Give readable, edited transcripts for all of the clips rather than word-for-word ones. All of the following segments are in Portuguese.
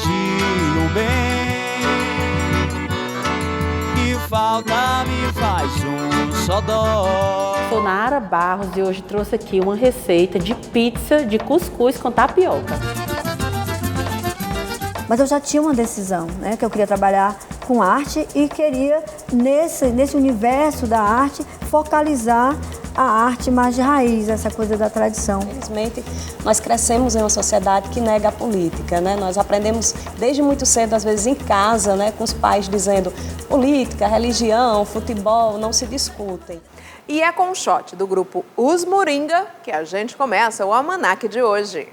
digo bem, que falta me faz só dó. Sou Nara Barros e hoje trouxe aqui uma receita de pizza de cuscuz com tapioca. Mas eu já tinha uma decisão, né, que eu queria trabalhar com arte e queria, nesse universo da arte, focalizar a arte mais de raiz, essa coisa da tradição. Infelizmente, nós crescemos em uma sociedade que nega a política, né? Nós aprendemos desde muito cedo, às vezes em casa, né, com os pais dizendo política, religião, futebol não se discutem. E é com o shot do grupo Os Moringa que a gente começa o almanaque de hoje.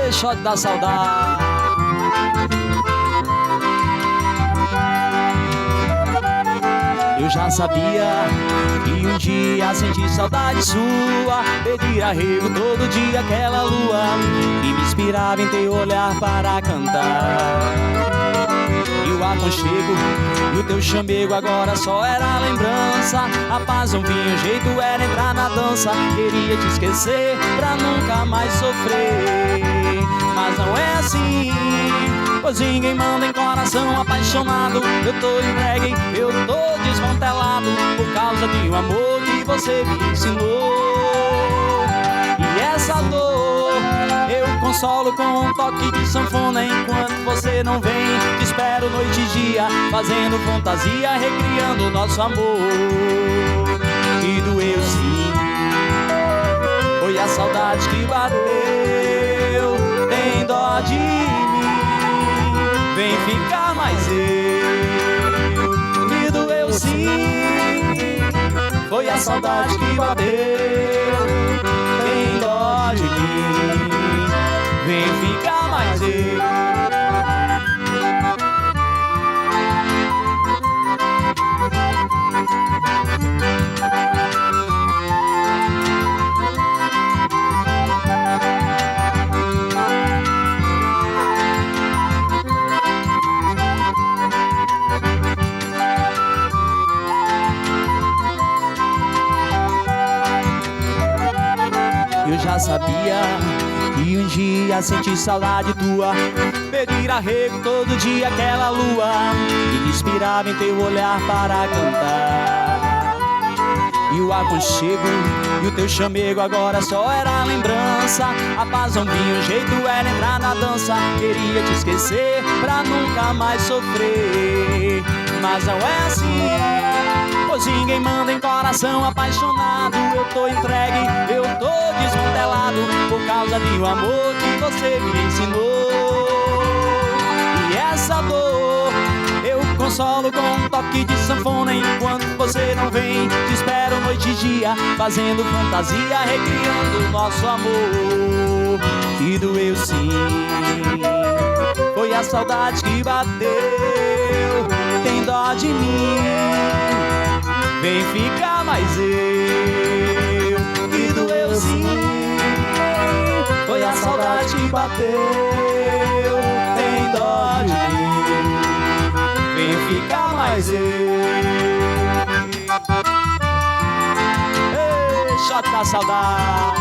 Ei, shot da saudade. Eu já sabia que um dia senti saudade sua, pedir arrego todo dia aquela lua que me inspirava em teu olhar para cantar. E o aconchego e o teu chamego agora só era lembrança. A paz não vinha, o jeito era entrar na dança. Queria te esquecer pra nunca mais sofrer, mas não é assim, pois ninguém manda em coração apaixonado. Eu tô entregue, eu tô desmantelado por causa de um amor que você me ensinou. E essa dor eu consolo com um toque de sanfona. Enquanto você não vem, te espero noite e dia, fazendo fantasia, recriando o nosso amor. E doeu sim, foi a saudade que bateu. Tem dó de mim, vem ficar mais eu. Me doeu sim, foi a saudade que bateu. Tem dó de mim, vem ficar mais eu. Eu já sabia que um dia senti saudade tua, pedir arrego todo dia aquela lua que me inspirava em teu olhar para cantar. E o aconchego e o teu chamego agora só era lembrança. A paz não vinha, o jeito era entrar na dança. Queria te esquecer pra nunca mais sofrer, mas não é assim, pois ninguém manda em coração apaixonado. Eu tô entregue, eu tô desmantelado por causa de um amor que você me ensinou. E essa dor eu consolo com um toque de sanfona. Enquanto você não vem, te espero noite e dia, fazendo fantasia, recriando o nosso amor. Que doeu sim, foi a saudade que bateu. Tem dó de mim, vem ficar mais eu. Que doeu sim, foi a saudade que bateu. Tem dó de mim, vem ficar mais eu. Ei, shot da saudade.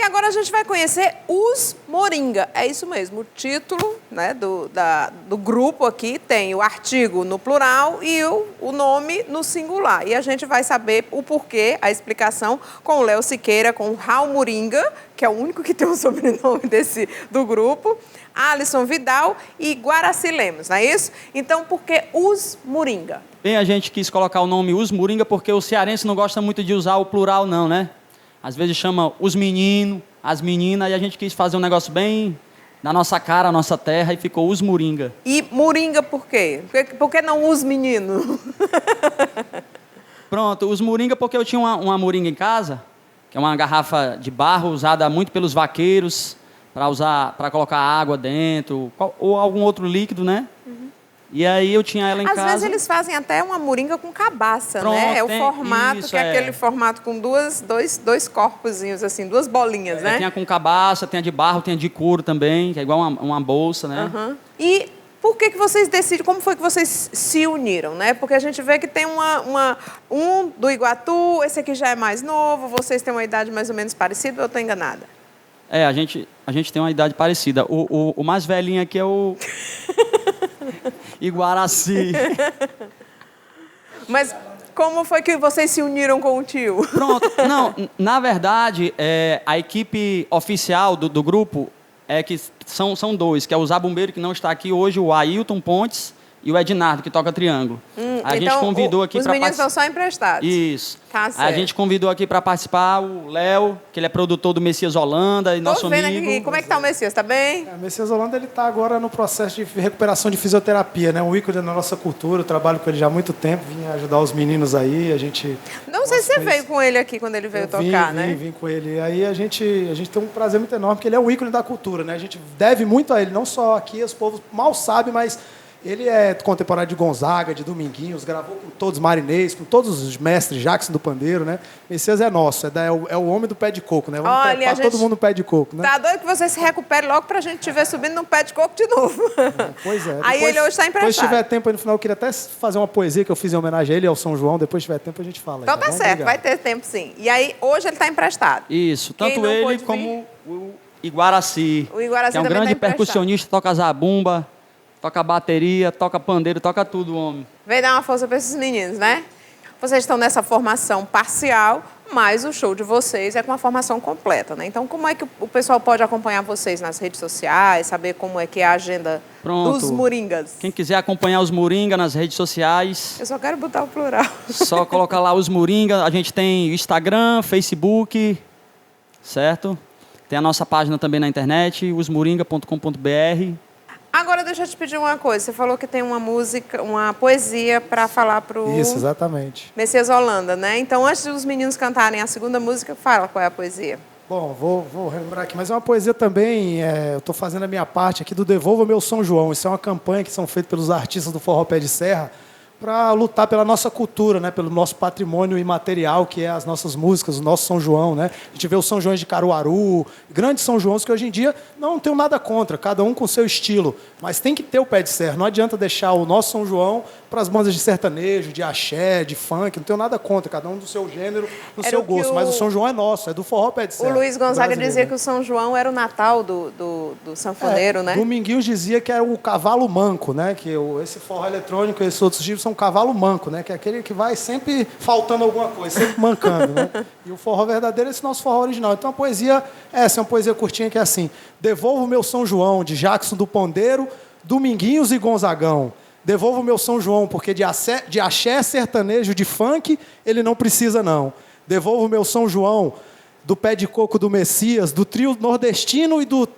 Agora a gente vai conhecer Os Moringa. É isso mesmo, o título, né, do grupo aqui tem o artigo no plural e o nome no singular. E a gente vai saber o porquê, a explicação com o Léo Siqueira, com o Raul Moringa, que é o único que tem o sobrenome do grupo, Alisson Vidal e Guaraci Lemos, não é isso? Então, por que Os Moringa? Bem, a gente quis colocar o nome Os Moringa porque o cearense não gosta muito de usar o plural não, né? Às vezes chama os meninos, as meninas, e a gente quis fazer um negócio bem da nossa cara, a nossa terra, e ficou Os Moringa. E Moringa por quê? Por que não Os Meninos? Pronto, Os Moringa porque eu tinha uma moringa em casa, que é uma garrafa de barro usada muito pelos vaqueiros, para colocar água dentro, ou algum outro líquido, né? E aí eu tinha ela em casa. Às vezes eles fazem até uma moringa com cabaça, Pronto, né? É o tem formato, isso, que é aquele formato com dois corpozinhos, assim, duas bolinhas, né? Tem a com cabaça, tem a de barro, tem a de couro também, que é igual uma bolsa, né? Uhum. E por que vocês decidem, como foi que vocês se uniram, né? Porque a gente vê que tem um do Iguatu, esse aqui já é mais novo, vocês têm uma idade mais ou menos parecida, ou eu estou enganada? A gente tem uma idade parecida. O mais velhinho aqui é o Iguaraci. Mas como foi que vocês se uniram com o tio? Pronto. Não, na verdade, a equipe oficial do grupo é que são dois, que é o Zabumbeiro, que não está aqui hoje, o Ailton Pontes e o Ednardo, que toca triângulo. A gente convidou aqui para participar. Os meninos são só emprestados. Isso. Tá certo. A gente convidou aqui para participar o Léo, que ele é produtor do Messias Holanda e nosso vendo amigo. aqui. Como é que tá o Messias? Tá bem? O Messias Holanda está agora no processo de recuperação de fisioterapia, né? Um ícone da nossa cultura, eu trabalho com ele já há muito tempo, vim ajudar os meninos aí, a gente... Não sei se você veio com ele aqui quando ele veio tocar, né? Vim com ele. Aí a gente tem um prazer muito enorme, porque ele é um ícone da cultura, né? A gente deve muito a ele, não só aqui, os povos mal sabem, mas... Ele é contemporâneo de Gonzaga, de Dominguinhos, gravou com todos os marinês, com todos os mestres, Jackson do Pandeiro, né? Messias é nosso, é o homem do pé de coco, né? Vamos trepar todo mundo no pé de coco, né? Tá doido que você se recupere logo pra gente te ver subindo no pé de coco de novo. Pois é. Aí ele hoje está emprestado. Depois, se tiver tempo aí no final, eu queria até fazer uma poesia que eu fiz em homenagem a ele, ao São João. Depois, se tiver tempo, a gente fala. Então tá certo, vai ter tempo sim. E aí, hoje ele está emprestado. Isso, tanto não ele pôde como o Iguaraci. O Iguaraci que é um também grande tá emprestado. percussionista, toca zabumba, toca bateria, toca pandeiro, toca tudo, homem. Vem dar uma força para esses meninos, né? Vocês estão nessa formação parcial, mas o show de vocês é com uma formação completa, né? Então, como é que o pessoal pode acompanhar vocês nas redes sociais, saber como é que é a agenda dos Moringas? Quem quiser acompanhar os Moringa nas redes sociais... Eu só quero botar o plural. Só colocar lá os Moringa. A gente tem Instagram, Facebook, certo? Tem a nossa página também na internet, osmoringa.com.br. Agora, deixa eu te pedir uma coisa. Você falou que tem uma música, uma poesia para falar pro... Isso, exatamente. Messias Holanda, né? Então, antes dos meninos cantarem a segunda música, fala qual é a poesia. Bom, vou relembrar aqui, mas é uma poesia também, eu estou fazendo a minha parte aqui do Devolva Meu São João. Isso é uma campanha que são feitas pelos artistas do Forró Pé de Serra para lutar pela nossa cultura, né, pelo nosso patrimônio imaterial, que é as nossas músicas, o nosso São João, né? A gente vê os São Joões de Caruaru, grandes São Joões que hoje em dia não tenho nada contra, cada um com seu estilo, mas tem que ter o pé de serra. Não adianta deixar o nosso São João para as bandas de sertanejo, de axé, de funk, não tenho nada contra, cada um do seu gênero, no seu gosto, mas o São João é nosso, é do Forró Pé de Serra. O Luiz Gonzaga dizia que o São João era o Natal do sanfoneiro, né? Dominguinhos dizia que era o cavalo manco, né? Que esse forró eletrônico e esses outros tipos são cavalo manco, né? Que é aquele que vai sempre faltando alguma coisa, sempre mancando, né? E o forró verdadeiro é esse nosso forró original. Então a poesia é uma poesia curtinha que é assim: Devolvo o meu São João, de Jackson do Pandeiro, Dominguinhos e Gonzagão. Devolvo o meu São João, porque de axé, sertanejo, de funk, ele não precisa não. Devolvo o meu São João, do pé de coco do Messias, do trio nordestino e dos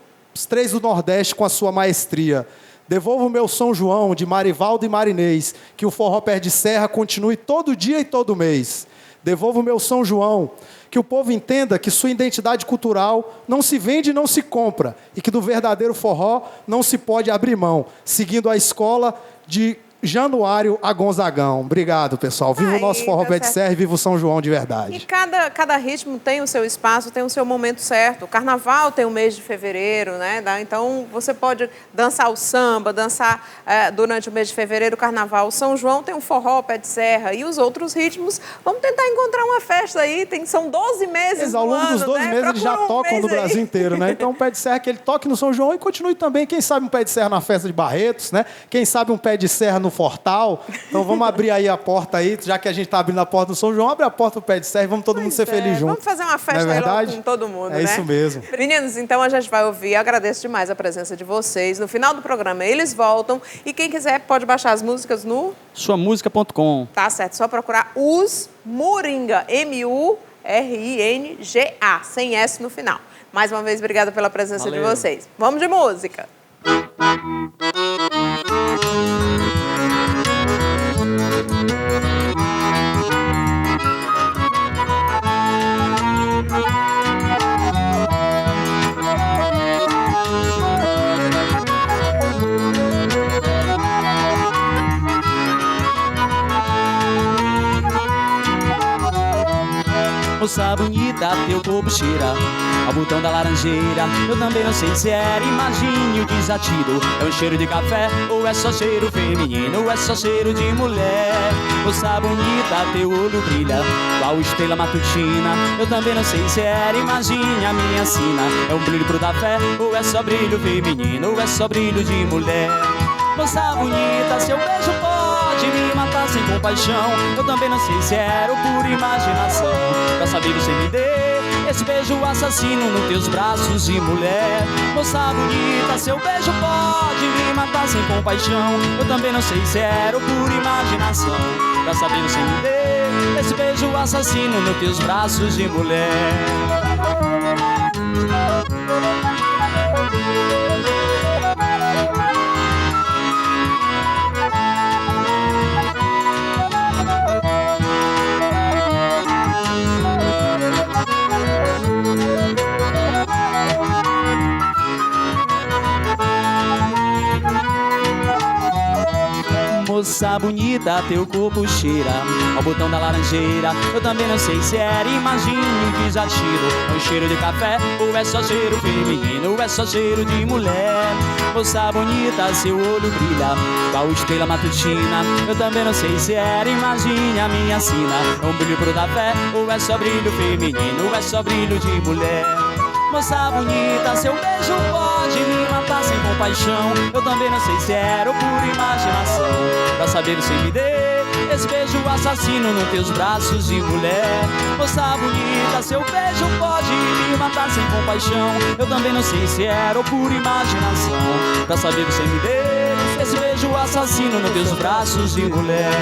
três do Nordeste com a sua maestria. Devolvo o meu São João, de Marivaldo e Marinês, que o Forró Pé de Serra continue todo dia e todo mês. Devolvo o meu São João, que o povo entenda que sua identidade cultural não se vende e não se compra, e que do verdadeiro forró não se pode abrir mão, seguindo a escola de Januário a Gonzagão. Obrigado, pessoal. Viva o nosso Forró Pé de Serra e viva o São João de verdade. E cada ritmo tem o seu espaço, tem o seu momento certo. O carnaval tem o mês de fevereiro, né? Então, você pode dançar o samba, dançar durante o mês de fevereiro o carnaval. O São João tem o Forró Pé de Serra e os outros ritmos. Vamos tentar encontrar uma festa aí. São 12 meses ao longo do ano, dos 12 né? meses eles já tocam no Brasil inteiro, né? Então, o Pé de Serra, que ele toque no São João e continue também. Quem sabe um Pé de Serra na festa de Barretos, né? Quem sabe um Pé de Serra no Fortal. Então vamos abrir aí a porta aí, já que a gente está abrindo a porta do São João, abre a porta do Pé de Serra e vamos todo mundo ser feliz junto. Vamos fazer uma festa aí logo com todo mundo, né? É isso mesmo. Meninos, então a gente vai ouvir. Agradeço demais a presença de vocês. No final do programa eles voltam e quem quiser pode baixar as músicas no... suamusica.com. Tá certo, só procurar Os Moringa, MURINGA. RINGA, sem S no final. Mais uma vez, obrigada pela presença de vocês. Vamos de música. Moça bonita, teu corpo cheira ao botão da laranjeira. Eu também não sei se era, imagine o desatino. É um cheiro de café ou é só cheiro feminino, ou é só cheiro de mulher. Moça bonita, teu olho brilha qual estrela matutina. Eu também não sei se era, imagine a minha sina. É um brilho pro da fé ou é só brilho feminino, ou é só brilho de mulher. Moça bonita, seu beijo pode me matar sem compaixão. Eu também não sei se era ou por imaginação. Pra saber você me dê esse beijo assassino nos teus braços de mulher. Moça bonita, seu beijo pode me matar sem compaixão. Eu também não sei se era ou por imaginação. Pra saber você me dê esse beijo assassino nos teus braços de mulher. Moça bonita, teu corpo cheira ao botão da laranjeira. Eu também não sei se era, imagine um desatino. É um cheiro de café ou é só cheiro feminino, ou é só cheiro de mulher. Moça bonita, seu olho brilha qual estrela matutina. Eu também não sei se era, imagine a minha sina. É um brilho pro da fé ou é só brilho feminino, ou é só brilho de mulher. Moça bonita, seu beijo pode me matar sem compaixão. Eu também não sei se era ou por imaginação. Pra saber você me dê esse beijo assassino nos teus braços de mulher. Moça bonita, seu beijo pode me matar sem compaixão. Eu também não sei se era ou por imaginação. Pra saber você me dê esse beijo assassino nos teus braços de mulher.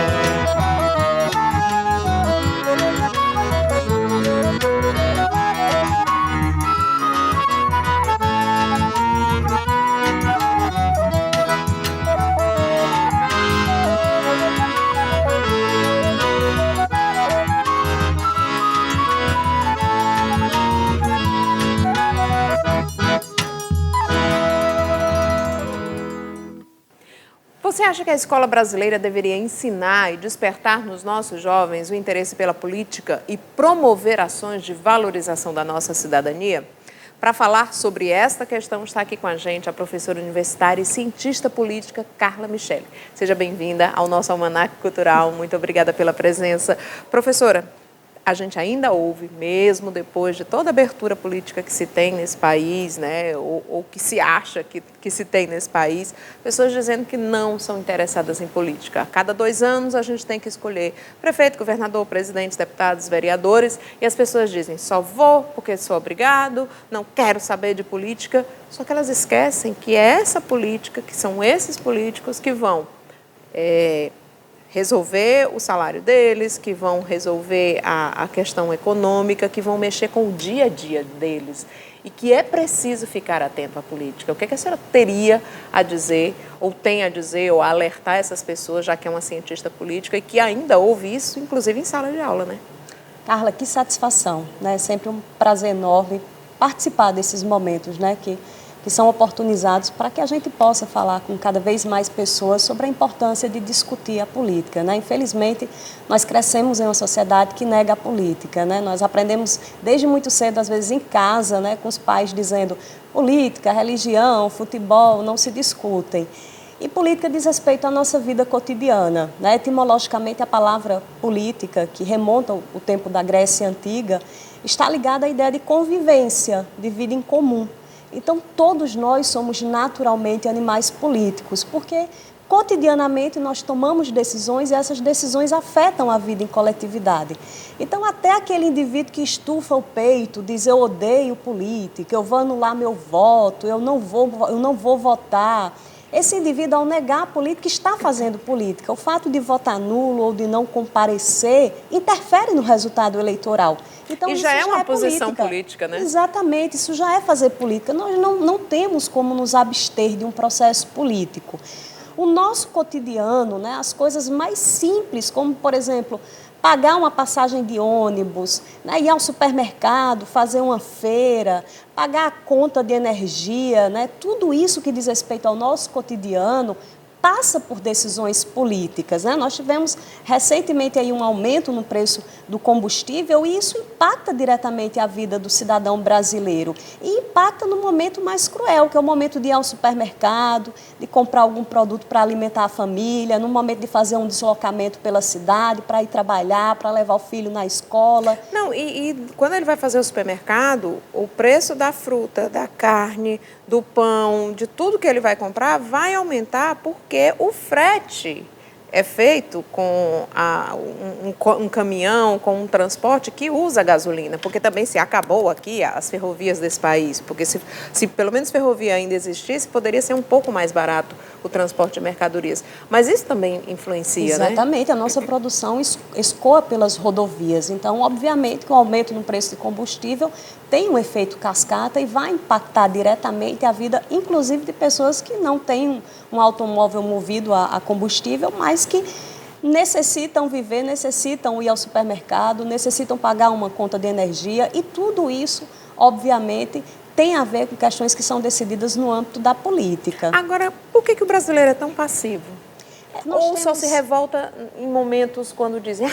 Você acha que a escola brasileira deveria ensinar e despertar nos nossos jovens o interesse pela política e promover ações de valorização da nossa cidadania? Para falar sobre esta questão, está aqui com a gente a professora universitária e cientista política Carla Micheli. Seja bem-vinda ao nosso Almanaque Cultural. Muito obrigada pela presença. Professora, a gente ainda ouve, mesmo depois de toda a abertura política que se tem nesse país, né, ou que se acha que se tem nesse país, pessoas dizendo que não são interessadas em política. A cada 2 anos a gente tem que escolher prefeito, governador, presidentes, deputados, vereadores, e as pessoas dizem, só vou porque sou obrigado, não quero saber de política. Só que elas esquecem que é essa política, que são esses políticos que vão resolver o salário deles, que vão resolver a questão econômica, que vão mexer com o dia a dia deles. E que é preciso ficar atento à política. O que a senhora teria a dizer, ou tem a dizer, ou a alertar essas pessoas, já que é uma cientista política, e que ainda ouve isso, inclusive em sala de aula, né? Carla, que satisfação, né? É sempre um prazer enorme participar desses momentos, né? Que são oportunizados para que a gente possa falar com cada vez mais pessoas sobre a importância de discutir a política, né? Infelizmente, nós crescemos em uma sociedade que nega a política, né? Nós aprendemos desde muito cedo, às vezes em casa, né? Com os pais dizendo política, religião, futebol não se discutem. E política diz respeito à nossa vida cotidiana, né? Etimologicamente, a palavra política, que remonta ao tempo da Grécia Antiga, está ligada à ideia de convivência, de vida em comum. Então, todos nós somos naturalmente animais políticos, porque cotidianamente nós tomamos decisões e essas decisões afetam a vida em coletividade. Então, até aquele indivíduo que estufa o peito, diz eu odeio política, eu vou anular meu voto, eu não vou votar, esse indivíduo, ao negar a política, está fazendo política. O fato de votar nulo ou de não comparecer interfere no resultado eleitoral. Então, E isso já é uma posição política. política, né? Exatamente, isso já é fazer política. Nós não temos como nos abster de um processo político. O nosso cotidiano, né, as coisas mais simples, como, por exemplo, pagar uma passagem de ônibus, né, ir ao supermercado, fazer uma feira, pagar a conta de energia, né, tudo isso que diz respeito ao nosso cotidiano passa por decisões políticas, né? Nós tivemos recentemente aí um aumento no preço do combustível e isso impacta diretamente a vida do cidadão brasileiro e impacta no momento mais cruel, que é o momento de ir ao supermercado, de comprar algum produto para alimentar a família, no momento de fazer um deslocamento pela cidade, para ir trabalhar, para levar o filho na escola. Não, e quando ele vai fazer o supermercado, o preço da fruta, da carne, do pão, de tudo que ele vai comprar, vai aumentar porque o frete é feito com um caminhão, com um transporte que usa gasolina, porque também se acabou aqui as ferrovias desse país, porque se pelo menos ferrovia ainda existisse, poderia ser um pouco mais barato o transporte de mercadorias. Mas isso também influencia, né? Exatamente, a nossa produção escoa pelas rodovias. Então, obviamente, que o aumento no preço de combustível tem um efeito cascata e vai impactar diretamente a vida, inclusive, de pessoas que não têm um automóvel movido a combustível, mas que necessitam viver, necessitam ir ao supermercado, necessitam pagar uma conta de energia e tudo isso, obviamente, tem a ver com questões que são decididas no âmbito da política. Agora, por que o brasileiro é tão passivo? Ou só temos- se revolta em momentos quando dizem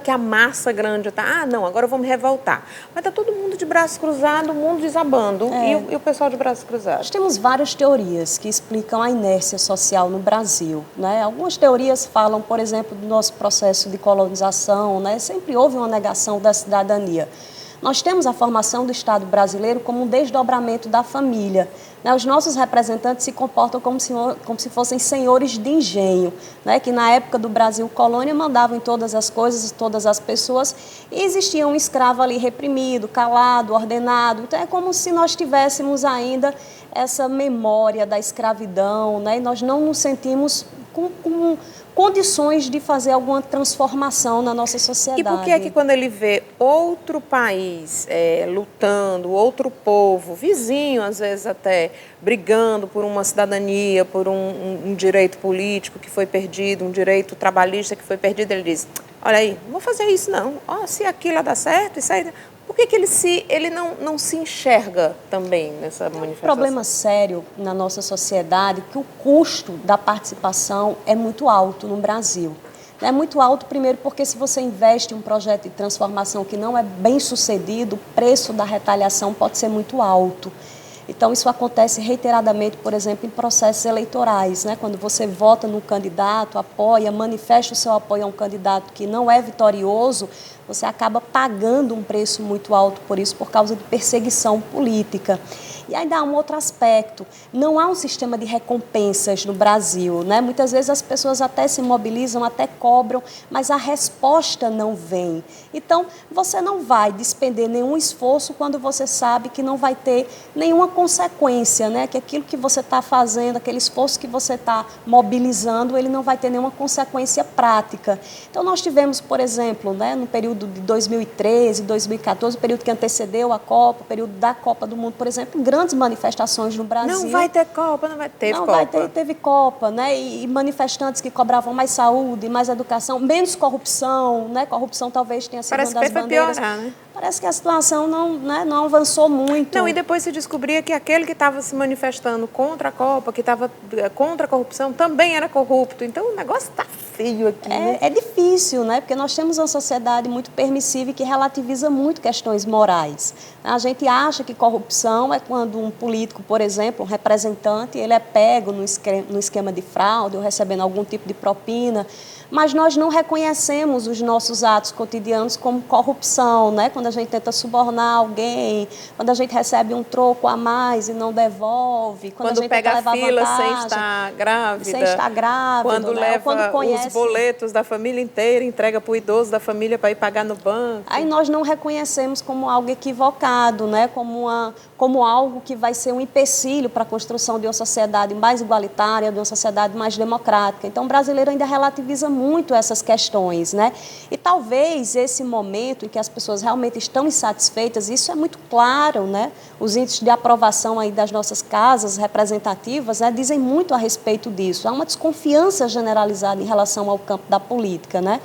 que a massa grande está... não, agora eu vou me revoltar. Mas está todo mundo de braços cruzados, o mundo desabando. E o pessoal de braços cruzados? Nós temos várias teorias que explicam a inércia social no Brasil, né? Algumas teorias falam, por exemplo, do nosso processo de colonização, né? Sempre houve uma negação da cidadania. Nós temos a formação do Estado brasileiro como um desdobramento da família. Né? Os nossos representantes se comportam como se fossem senhores de engenho, né? Que na época do Brasil colônia mandavam em todas as coisas, todas as pessoas, e existia um escravo ali reprimido, calado, ordenado. Então é como se nós tivéssemos ainda essa memória da escravidão, né? E nós não nos sentimos com condições de fazer alguma transformação na nossa sociedade. E por que é que quando ele vê outro país lutando, outro povo, vizinho às vezes até, brigando por uma cidadania, por um direito político que foi perdido, um direito trabalhista que foi perdido, ele diz, olha aí, não vou fazer isso não, se aquilo dá certo, isso aí... Por que ele não se enxerga também nessa manifestação? Um problema sério na nossa sociedade que o custo da participação é muito alto no Brasil. É muito alto, primeiro, porque se você investe em um projeto de transformação que não é bem sucedido, o preço da retaliação pode ser muito alto. Então, isso acontece reiteradamente, por exemplo, em processos eleitorais, né? Quando você vota num candidato, apoia, manifesta o seu apoio a um candidato que não é vitorioso, você acaba pagando um preço muito alto por isso, por causa de perseguição política. E ainda há um outro aspecto, não há um sistema de recompensas no Brasil, né? Muitas vezes as pessoas até se mobilizam, até cobram, mas a resposta não vem. Então, você não vai despender nenhum esforço quando você sabe que não vai ter nenhuma consequência, né? Que aquilo que você está fazendo, aquele esforço que você está mobilizando, ele não vai ter nenhuma consequência prática. Então, nós tivemos, por exemplo, né, no período de 2013, 2014, o período que antecedeu a Copa, o período da Copa do Mundo, por exemplo, grandes manifestações no Brasil. Não vai ter Copa, não vai ter Copa. Não vai ter, teve Copa, né? E manifestantes que cobravam mais saúde, mais educação, menos corrupção, né? Corrupção talvez tenha sido Parece uma das que foi bandeiras. piorar, né? Parece que a situação não avançou muito. Não, e depois se descobria que aquele que estava se manifestando contra a Copa, que estava contra a corrupção, também era corrupto. Então o negócio está feio aqui, né? É difícil, né? Porque nós temos uma sociedade muito permissiva e que relativiza muito questões morais. A gente acha que corrupção é quando um político, por exemplo, um representante, ele é pego no esquema de fraude ou recebendo algum tipo de propina. mas nós não reconhecemos os nossos atos cotidianos como corrupção, né? Quando a gente tenta subornar alguém, quando a gente recebe um troco a mais e não devolve, quando a gente pega tenta a levar fila vantagem, sem estar grávida, quando né? leva Quando conhece os boletos da família inteira, entrega para o idoso da família para ir pagar no banco. Aí nós não reconhecemos como algo equivocado, né? Como algo que vai ser um empecilho para a construção de uma sociedade mais igualitária, de uma sociedade mais democrática. Então, o brasileiro ainda relativiza muito essas questões, né? E talvez esse momento em que as pessoas realmente estão insatisfeitas, isso é muito claro, né? Os índices de aprovação aí das nossas casas representativas, né, dizem muito a respeito disso. Há uma desconfiança generalizada em relação ao campo da política, né?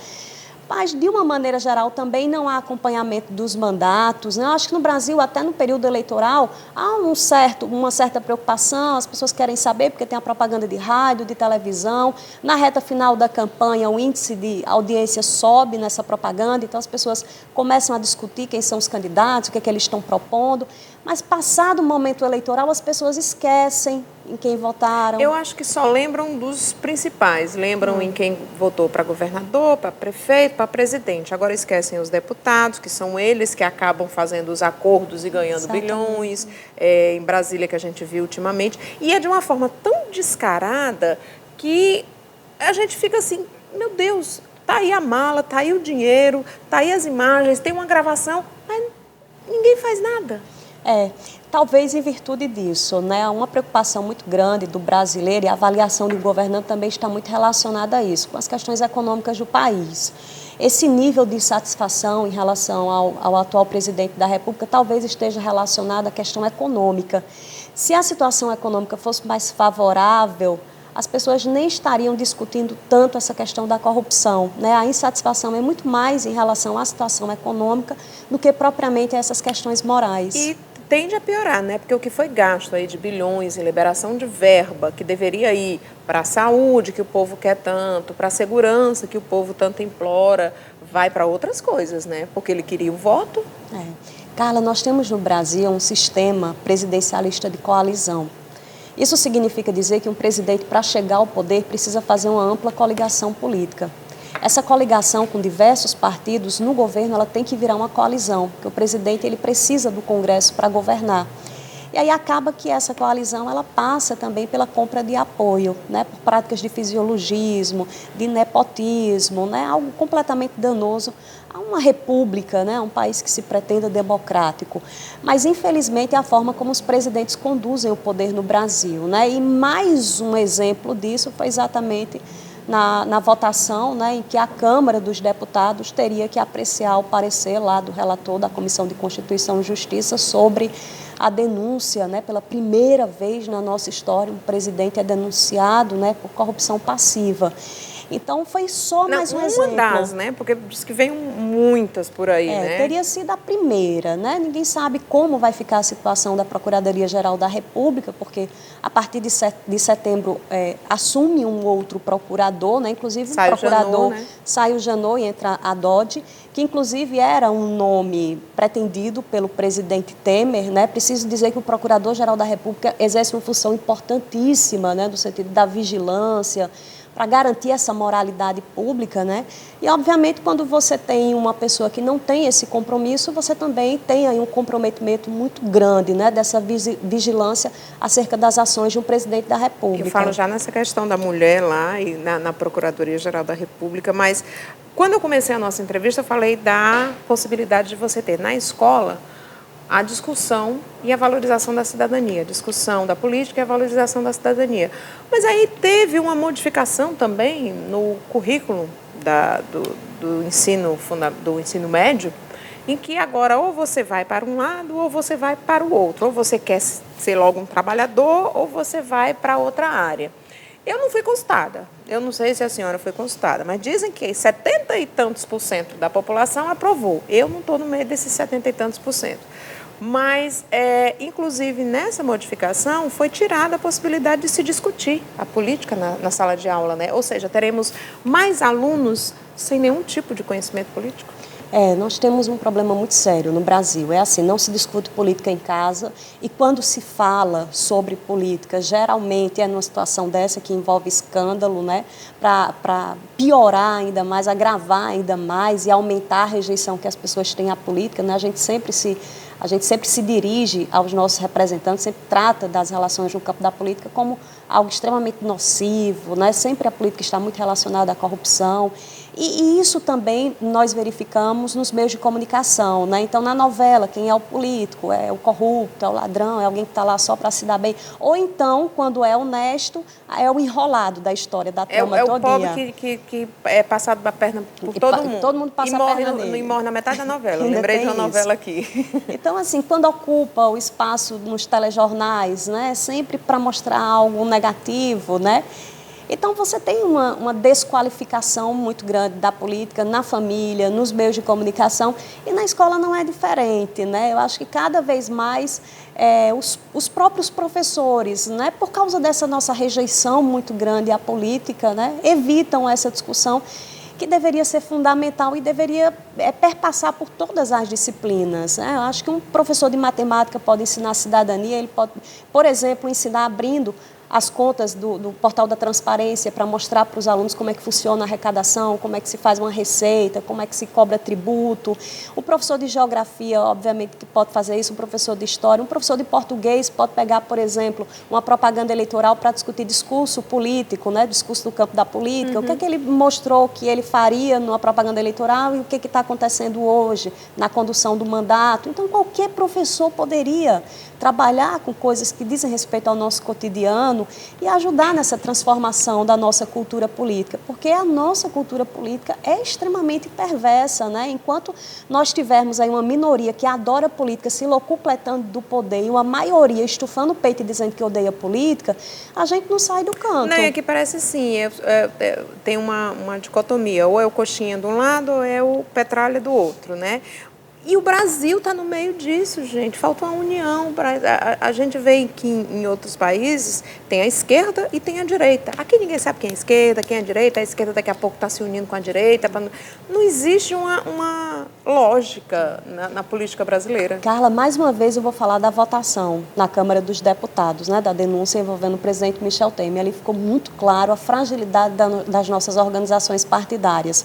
Mas, de uma maneira geral, também não há acompanhamento dos mandatos, né? Eu acho que no Brasil, até no período eleitoral, há uma certa preocupação, as pessoas querem saber, porque tem a propaganda de rádio, de televisão. Na reta final da campanha, o índice de audiência sobe nessa propaganda, então as pessoas começam a discutir quem são os candidatos, o que é que eles estão propondo. Mas, passado o momento eleitoral, as pessoas esquecem em quem votaram. Eu acho que só lembram dos principais. Lembram em quem votou para governador, para prefeito, para presidente. Agora esquecem os deputados, que são eles que acabam fazendo os acordos e ganhando bilhões. Em Brasília, que a gente viu ultimamente. E é de uma forma tão descarada que a gente fica assim, meu Deus, tá aí a mala, tá aí o dinheiro, tá aí as imagens, tem uma gravação, mas ninguém faz nada. Talvez em virtude disso, né, uma preocupação muito grande do brasileiro, e a avaliação do governante também está muito relacionada a isso, com as questões econômicas do país. Esse nível de insatisfação em relação ao atual presidente da República talvez esteja relacionado à questão econômica. Se a situação econômica fosse mais favorável, as pessoas nem estariam discutindo tanto essa questão da corrupção, né? A insatisfação é muito mais em relação à situação econômica do que propriamente a essas questões morais. E tende a piorar, né? Porque o que foi gasto aí de bilhões em liberação de verba, que deveria ir para a saúde, que o povo quer tanto, para a segurança, que o povo tanto implora, vai para outras coisas, né? Porque ele queria o voto. Carla, nós temos no Brasil um sistema presidencialista de coalizão. Isso significa dizer que um presidente, para chegar ao poder, precisa fazer uma ampla coligação política. Essa coligação com diversos partidos no governo, ela tem que virar uma coalizão, porque o presidente ele precisa do Congresso para governar. E aí acaba que essa coalizão ela passa também pela compra de apoio, né, por práticas de fisiologismo, de nepotismo, né, algo completamente danoso a uma república, né, um país que se pretenda democrático. Mas, infelizmente, é a forma como os presidentes conduzem o poder no Brasil, né? E mais um exemplo disso foi exatamente na votação, né, em que a Câmara dos Deputados teria que apreciar o parecer lá do relator da Comissão de Constituição e Justiça sobre a denúncia, né, pela primeira vez na nossa história, um presidente é denunciado, né, por corrupção passiva. Então, foi só mais um exemplo. Uma das, né? Porque diz que vem muitas por aí, né? Teria sido a primeira, né? Ninguém sabe como vai ficar a situação da Procuradoria-Geral da República, porque a partir de setembro assume um outro procurador, né? Inclusive sai um procurador, Janot, né? sai o Janot e entra a Dodge, que inclusive era um nome pretendido pelo presidente Temer, né? Preciso dizer que o Procurador-Geral da República exerce uma função importantíssima, né? No sentido da vigilância, para garantir essa moralidade pública, né? E, obviamente, quando você tem uma pessoa que não tem esse compromisso, você também tem aí um comprometimento muito grande, né? Dessa vigilância acerca das ações de um presidente da República. Eu falo já nessa questão da mulher lá e na Procuradoria-Geral da República, mas quando eu comecei a nossa entrevista, eu falei da possibilidade de você ter na escola a discussão e a valorização da cidadania, a discussão da política e a valorização da cidadania. Mas aí teve uma modificação também no currículo do ensino médio, em que agora ou você vai para um lado ou você vai para o outro, ou você quer ser logo um trabalhador ou você vai para outra área. Eu não fui consultada, eu não sei se a senhora foi consultada, mas dizem que 70 e tantos % da população aprovou. Eu não estou no meio desses 70 e tantos %. Mas, inclusive, nessa modificação, foi tirada a possibilidade de se discutir a política na sala de aula, né? Ou seja, teremos mais alunos sem nenhum tipo de conhecimento político? Nós temos um problema muito sério no Brasil. É assim, não se discute política em casa e quando se fala sobre política, geralmente é numa situação dessa que envolve escândalo, né? Para piorar ainda mais, agravar ainda mais e aumentar a rejeição que as pessoas têm à política, né? A gente sempre se dirige aos nossos representantes, sempre trata das relações no campo da política como algo extremamente nocivo, né? Sempre a política está muito relacionada à corrupção. E isso também nós verificamos nos meios de comunicação, né? Então, na novela, quem é o político? É o corrupto, é o ladrão, é alguém que está lá só para se dar bem. Ou então, quando é honesto, é o enrolado da história, da trama todinha. É o pobre que é passado a perna por todo mundo. Todo mundo passa a perna nele. E morre na metade da novela. Lembrei de uma novela aqui. Então, assim, quando ocupa o espaço nos telejornais, né? Sempre para mostrar algo negativo, né? Então, você tem uma desqualificação muito grande da política na família, nos meios de comunicação, e na escola não é diferente, né? Eu acho que cada vez mais os próprios professores, né, por causa dessa nossa rejeição muito grande à política, né, evitam essa discussão que deveria ser fundamental e deveria perpassar por todas as disciplinas, né? Eu acho que um professor de matemática pode ensinar cidadania, ele pode, por exemplo, ensinar abrindo as contas do portal da transparência para mostrar para os alunos como é que funciona a arrecadação, como é que se faz uma receita, como é que se cobra tributo. O professor de geografia, obviamente, que pode fazer isso, um professor de história, um professor de português pode pegar, por exemplo, uma propaganda eleitoral para discutir discurso político, né? Discurso do campo da política, o que é que ele mostrou que ele faria numa propaganda eleitoral e o que está acontecendo hoje na condução do mandato. Então, qualquer professor poderia trabalhar com coisas que dizem respeito ao nosso cotidiano e ajudar nessa transformação da nossa cultura política, porque a nossa cultura política é extremamente perversa, né? Enquanto nós tivermos aí uma minoria que adora política, se locupletando do poder, e uma maioria estufando o peito e dizendo que odeia política, a gente não sai do canto. Não, é que parece assim, tem uma dicotomia, ou é o coxinha de um lado ou é o petralha do outro, né? E o Brasil está no meio disso, gente. Falta uma união. A gente vê que em outros países tem a esquerda e tem a direita. Aqui ninguém sabe quem é a esquerda, quem é a direita. A esquerda daqui a pouco está se unindo com a direita. Não existe uma lógica na política brasileira. Carla, mais uma vez eu vou falar da votação na Câmara dos Deputados, né, da denúncia envolvendo o presidente Michel Temer. Ali ficou muito claro a fragilidade das nossas organizações partidárias.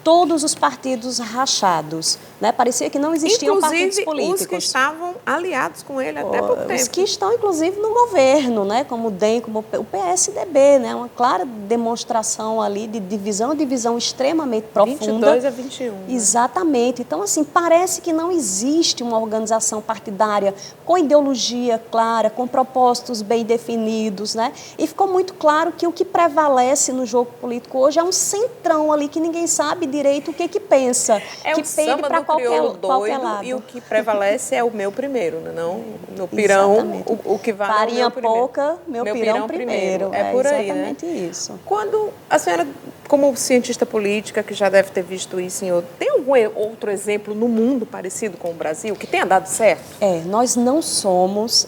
Todos os partidos rachados, né? Parecia que não existiam partidos políticos. Os que estavam aliados com ele até pouco tempo. Os que estão, inclusive, no governo, né? Como o DEM, como o PSDB, né? Uma clara demonstração ali de divisão extremamente profunda. 22 a 21. Né? Exatamente. Então, assim, parece que não existe uma organização partidária com ideologia clara, com propósitos bem definidos, né? E ficou muito claro que o que prevalece no jogo político hoje é um centrão ali que ninguém sabe direito o que pensa. É que o samba do crioulo doido e o que prevalece é o meu primeiro, não no pirão, o que vale farinha é o meu pouca, meu pirão primeiro. É por aí, exatamente né? isso. Quando a senhora, como cientista política, que já deve ter visto isso em outro, tem algum outro exemplo no mundo parecido com o Brasil, que tenha dado certo? Nós não somos...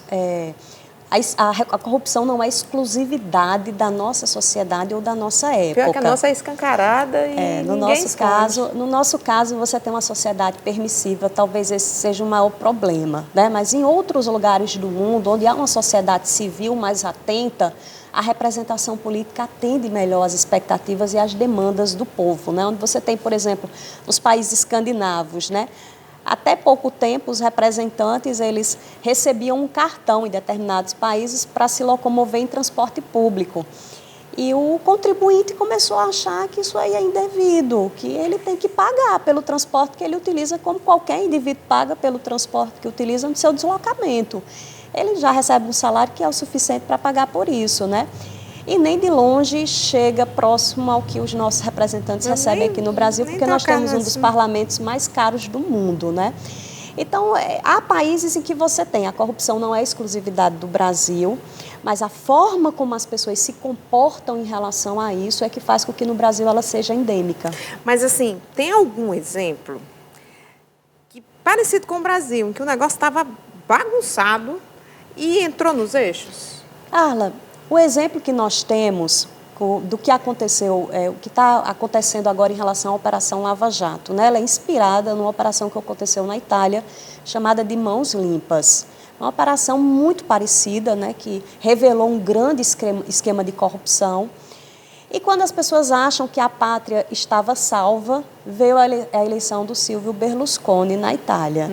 A corrupção não é exclusividade da nossa sociedade ou da nossa época. Pior que a nossa é escancarada e no nosso caso, você tem uma sociedade permissiva, talvez esse seja o maior problema, né? Mas em outros lugares do mundo, onde há uma sociedade civil mais atenta, a representação política atende melhor às expectativas e às demandas do povo, né? Onde você tem, por exemplo, nos países escandinavos, né? Até pouco tempo, os representantes eles recebiam um cartão em determinados países para se locomover em transporte público. E o contribuinte começou a achar que isso aí é indevido, que ele tem que pagar pelo transporte que ele utiliza, como qualquer indivíduo paga pelo transporte que utiliza no seu deslocamento. Ele já recebe um salário que é o suficiente para pagar por isso, né? E nem de longe chega próximo ao que os nossos representantes recebem aqui no Brasil, porque nós temos um dos parlamentos mais caros do mundo, né? Então, há países em que você tem, a corrupção não é exclusividade do Brasil, mas a forma como as pessoas se comportam em relação a isso é que faz com que no Brasil ela seja endêmica. Mas, assim, tem algum exemplo parecido com o Brasil, em que o negócio estava bagunçado e entrou nos eixos? Carla, o exemplo que nós temos do que aconteceu, o que está acontecendo agora em relação à Operação Lava Jato, né? Ela é inspirada numa operação que aconteceu na Itália, chamada de Mãos Limpas. Uma operação muito parecida, né? Que revelou um grande esquema de corrupção. E quando as pessoas acham que a pátria estava salva, veio a eleição do Silvio Berlusconi na Itália.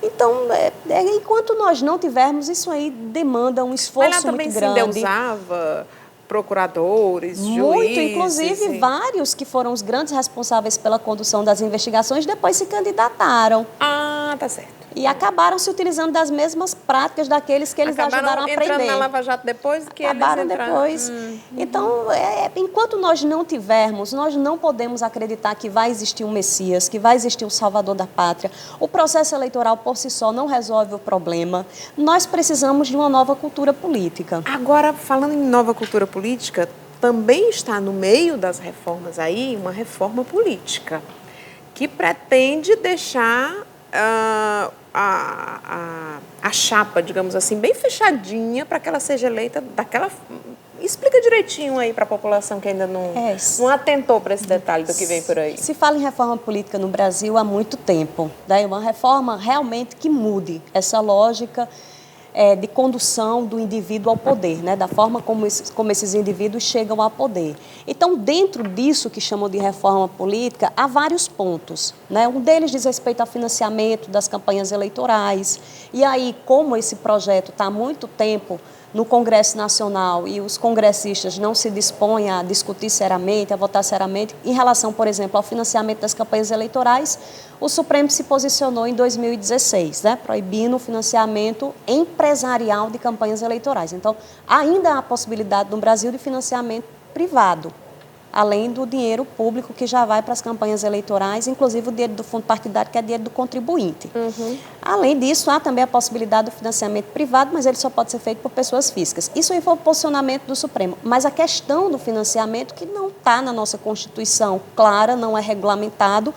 Então, enquanto nós não tivermos, isso aí demanda um esforço muito grande. Mas lá também se endeusava procuradores, juízes. Muito, inclusive vários que foram os grandes responsáveis pela condução das investigações depois se candidataram. Ah, tá certo. E acabaram se utilizando das mesmas práticas daqueles que eles ajudaram a aprender. Entrando na Lava Jato depois que acabaram eles entraram. Depois. Então, enquanto nós não tivermos, nós não podemos acreditar que vai existir um Messias, que vai existir um Salvador da Pátria. O processo eleitoral por si só não resolve o problema. Nós precisamos de uma nova cultura política. Agora, falando em nova cultura política, também está no meio das reformas aí uma reforma política que pretende deixar a chapa, digamos assim, bem fechadinha para que ela seja eleita daquela... Explica direitinho aí para a população que ainda não atentou para esse detalhe do que vem por aí. Se fala em reforma política no Brasil há muito tempo. Né? Uma reforma realmente que mude essa lógica de condução do indivíduo ao poder, né? Da forma como esses indivíduos chegam ao poder. Então, dentro disso que chamam de reforma política, há vários pontos. Né? Um deles diz respeito ao financiamento das campanhas eleitorais. E aí, como esse projeto está há muito tempo no Congresso Nacional e os congressistas não se dispõem a discutir seriamente, a votar seriamente, em relação, por exemplo, ao financiamento das campanhas eleitorais, o Supremo se posicionou em 2016, né, proibindo o financiamento empresarial de campanhas eleitorais. Então, ainda há a possibilidade no Brasil de financiamento privado, além do dinheiro público que já vai para as campanhas eleitorais, inclusive o dinheiro do fundo partidário, que é dinheiro do contribuinte. Além disso, há também a possibilidade do financiamento privado, mas ele só pode ser feito por pessoas físicas. Isso aí foi o posicionamento do Supremo. Mas a questão do financiamento, que não está na nossa Constituição clara, não é regulamentado,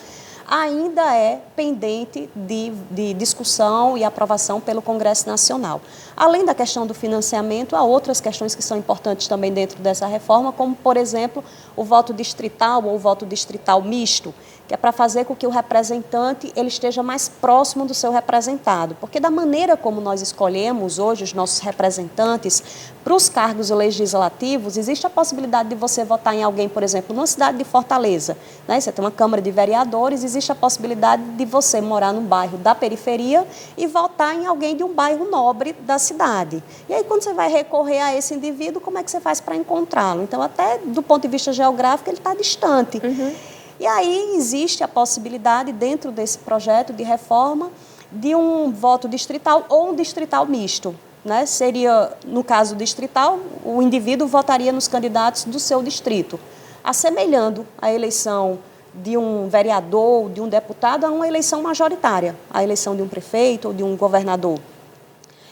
ainda é pendente de discussão e aprovação pelo Congresso Nacional. Além da questão do financiamento, há outras questões que são importantes também dentro dessa reforma, como, por exemplo, o voto distrital ou o voto distrital misto, que é para fazer com que o representante ele esteja mais próximo do seu representado. Porque da maneira como nós escolhemos hoje os nossos representantes para os cargos legislativos, existe a possibilidade de você votar em alguém, por exemplo, numa cidade de Fortaleza. Né? Você tem uma Câmara de Vereadores, existe a possibilidade de você morar num bairro da periferia e votar em alguém de um bairro nobre da cidade. E aí, quando você vai recorrer a esse indivíduo, como é que você faz para encontrá-lo? Então, até do ponto de vista geográfico, ele está distante. E aí existe a possibilidade, dentro desse projeto de reforma, de um voto distrital ou um distrital misto. Né? Seria, no caso distrital, o indivíduo votaria nos candidatos do seu distrito, assemelhando a eleição de um vereador, de um deputado, a uma eleição majoritária, a eleição de um prefeito ou de um governador.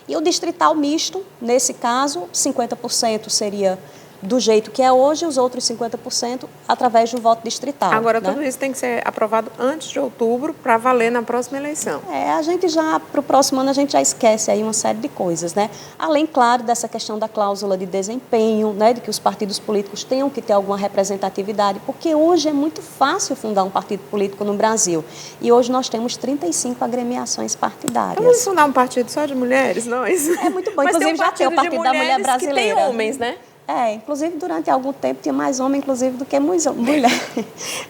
E o distrital misto, nesse caso, 50% seria do jeito que é hoje, os outros 50% através do voto distrital. Agora, né? tudo isso tem que ser aprovado antes de outubro para valer na próxima eleição. A gente já, para o próximo ano, a gente já esquece aí uma série de coisas, né? Além, claro, dessa questão da cláusula de desempenho, né? De que os partidos políticos tenham que ter alguma representatividade, porque hoje é muito fácil fundar um partido político no Brasil. E hoje nós temos 35 agremiações partidárias. Vamos fundar um partido só de mulheres, nós? É muito bom. Mas Inclusive, já tem o Partido da Mulher Brasileira. Que tem homens, né? Inclusive durante algum tempo tinha mais homem, inclusive, do que mulher.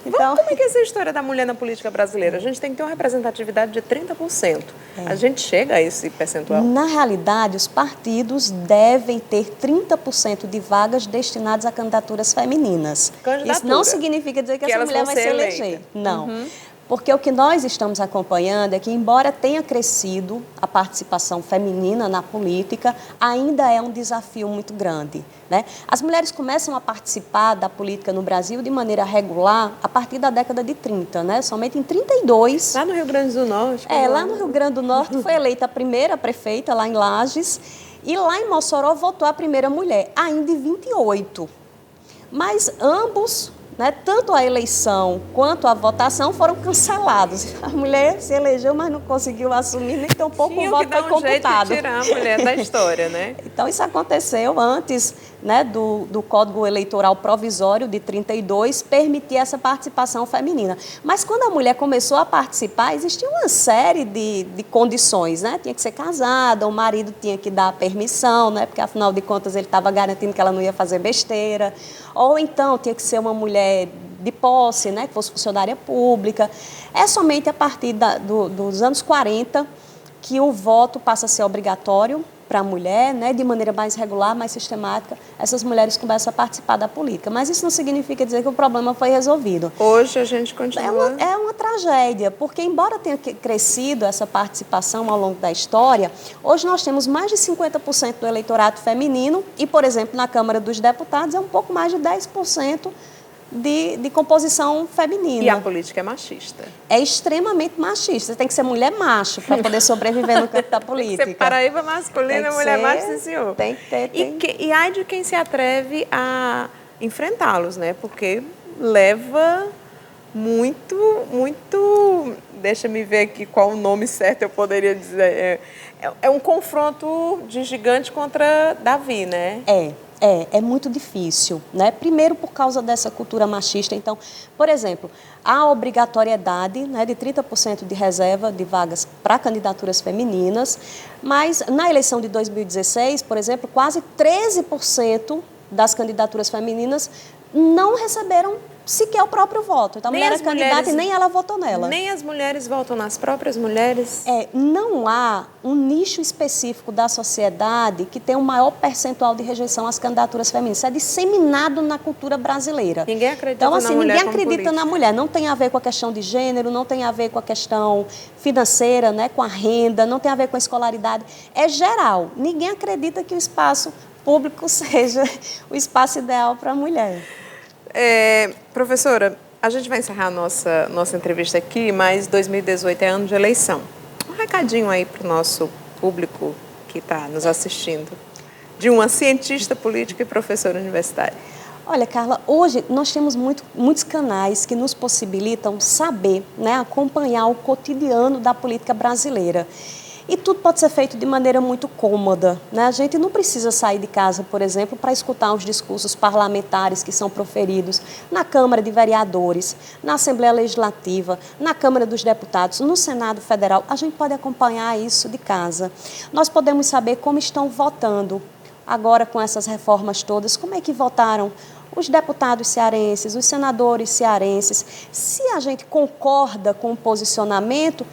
Então... Como é que é essa história da mulher na política brasileira? A gente tem que ter uma representatividade de 30%. A gente chega a esse percentual? Na realidade, os partidos devem ter 30% de vagas destinadas a candidaturas femininas. Isso não significa dizer que essa mulher vai se eleger. Não. Porque o que nós estamos acompanhando é que, embora tenha crescido a participação feminina na política, ainda é um desafio muito grande. Né? As mulheres começam a participar da política no Brasil de maneira regular a partir da década de 30, né? Somente em 32. Lá no Rio Grande do Norte. Lá no Rio Grande do Norte foi eleita a primeira prefeita, lá em Lages, e lá em Mossoró votou a primeira mulher, ainda em 28. Mas ambos... Né, tanto a eleição quanto a votação foram cancelados. A mulher se elegeu, mas não conseguiu assumir, nem tampouco o voto foi computado. Tinha que dar um jeito de tirar a mulher da história, né? Então, isso aconteceu antes né, do Código Eleitoral Provisório de 32 permitia essa participação feminina. Mas quando a mulher começou a participar, existia uma série de condições, né? Tinha que ser casada, o marido tinha que dar permissão, né? Porque afinal de contas ele estava garantindo que ela não ia fazer besteira. Ou então tinha que ser uma mulher de posse, né? Que fosse funcionária pública. É somente a partir dos anos 40 que o voto passa a ser obrigatório para a mulher, né, de maneira mais regular, mais sistemática, essas mulheres começam a participar da política. Mas isso não significa dizer que o problema foi resolvido. Hoje a gente continua... É uma tragédia, porque embora tenha crescido essa participação ao longo da história, hoje nós temos mais de 50% do eleitorado feminino e, por exemplo, na Câmara dos Deputados é um pouco mais de 10% de composição feminina. E a política é machista. É extremamente machista. Você tem que ser mulher macho para poder sobreviver no campo da política. Tem que ser paraíba masculina, mulher macho, sim, senhor. Tem que ter. E ai de quem se atreve a enfrentá-los, né? Porque leva muito... Deixa-me ver aqui qual o nome certo eu poderia dizer. É um confronto de gigante contra Davi, né? É muito difícil, né? Primeiro por causa dessa cultura machista. Então, por exemplo, a obrigatoriedade, né, de 30% de reserva de vagas para candidaturas femininas, mas na eleição de 2016, por exemplo, quase 13% das candidaturas femininas não receberam sequer o próprio voto. Então, a mulher é candidata e nem ela votou nela. Nem as mulheres votam nas próprias mulheres? Não há um nicho específico da sociedade que tem um maior percentual de rejeição às candidaturas femininas. Isso é disseminado na cultura brasileira. Ninguém acredita então, assim, na mulher. Ninguém acredita na mulher. Não tem a ver com a questão de gênero, não tem a ver com a questão financeira, né, com a renda, não tem a ver com a escolaridade. É geral. Ninguém acredita que o espaço público seja o espaço ideal para a mulher. Professora, a gente vai encerrar a nossa entrevista aqui, mas 2018 é ano de eleição. Um recadinho aí para o nosso público que está nos assistindo, de uma cientista política e professora universitária. Olha, Carla, hoje nós temos muitos canais que nos possibilitam saber, né, acompanhar o cotidiano da política brasileira. E tudo pode ser feito de maneira muito cômoda, né? A gente não precisa sair de casa, por exemplo, para escutar os discursos parlamentares que são proferidos na Câmara de Vereadores, na Assembleia Legislativa, na Câmara dos Deputados, no Senado Federal. A gente pode acompanhar isso de casa. Nós podemos saber como estão votando agora com essas reformas todas, como é que votaram os deputados cearenses, os senadores cearenses. Se a gente concorda com o posicionamento,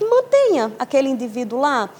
mantenha aquele indivíduo lá.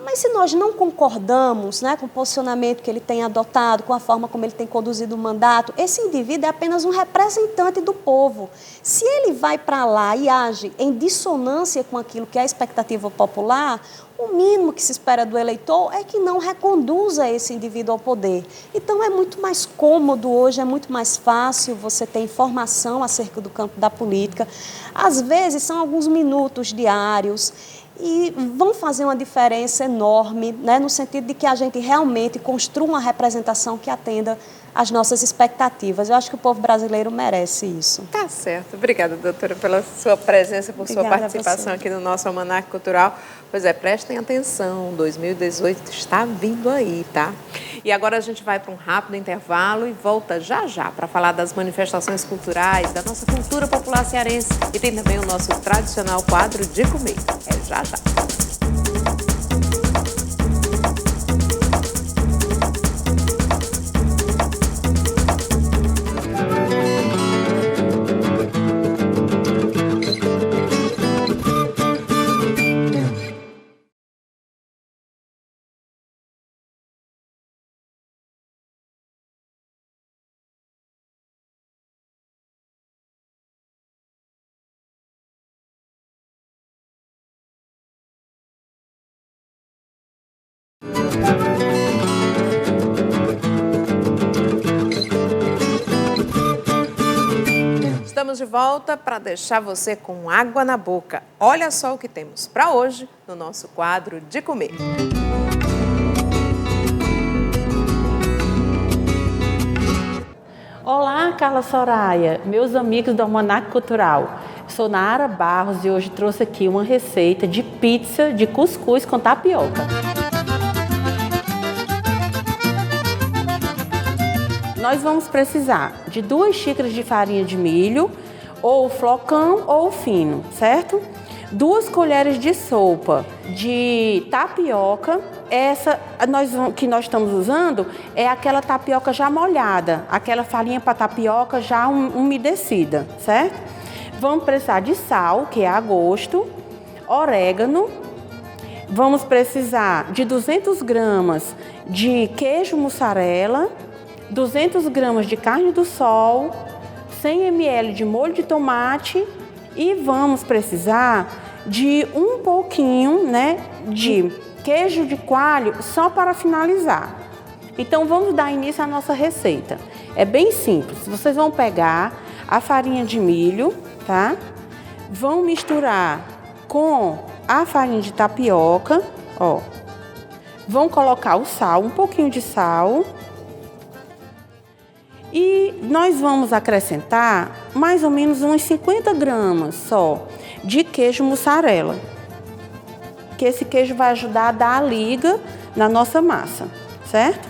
Mas se nós não concordamos, né, com o posicionamento que ele tem adotado, com a forma como ele tem conduzido o mandato, esse indivíduo é apenas um representante do povo. Se ele vai para lá e age em dissonância com aquilo que é a expectativa popular, o mínimo que se espera do eleitor é que não reconduza esse indivíduo ao poder. Então é muito mais cômodo hoje, é muito mais fácil você ter informação acerca do campo da política. Às vezes são alguns minutos diários e vão fazer uma diferença enorme, né, no sentido de que a gente realmente construa uma representação que atenda às nossas expectativas. Eu acho que o povo brasileiro merece isso. Tá certo. Obrigada, doutora, pela sua presença, por Obrigada sua participação aqui no nosso Almanaque Cultural. Pois é, prestem atenção, 2018 está vindo aí, tá? E agora a gente vai para um rápido intervalo e volta já já para falar das manifestações culturais, da nossa cultura popular cearense e tem também o nosso tradicional quadro de comer. É já já. Estamos de volta para deixar você com água na boca. Olha só o que temos para hoje no nosso quadro de comer. Olá, Carla Soraya, meus amigos do Almanaque Cultural. Sou Nara Barros e hoje trouxe aqui uma receita de pizza de cuscuz com tapioca. nós vamos precisar de 2 xícaras de farinha de milho, ou flocão ou fino, certo? 2 colheres de sopa de tapioca. Essa que nós estamos usando é aquela tapioca já molhada, aquela farinha para tapioca já umedecida, certo? Vamos precisar de sal, que é a gosto, orégano. Vamos precisar de 200 gramas de queijo mussarela, 200 gramas de carne do sol, 100 ml de molho de tomate e vamos precisar de um pouquinho, né, de queijo de coalho só para finalizar. Então vamos dar início à nossa receita. É bem simples. Vocês vão pegar a farinha de milho, tá? Vão misturar com a farinha de tapioca, ó. Vão colocar o sal, um pouquinho de sal. E nós vamos acrescentar mais ou menos uns 50 gramas só de queijo mussarela. Que esse queijo vai ajudar a dar a liga na nossa massa, certo?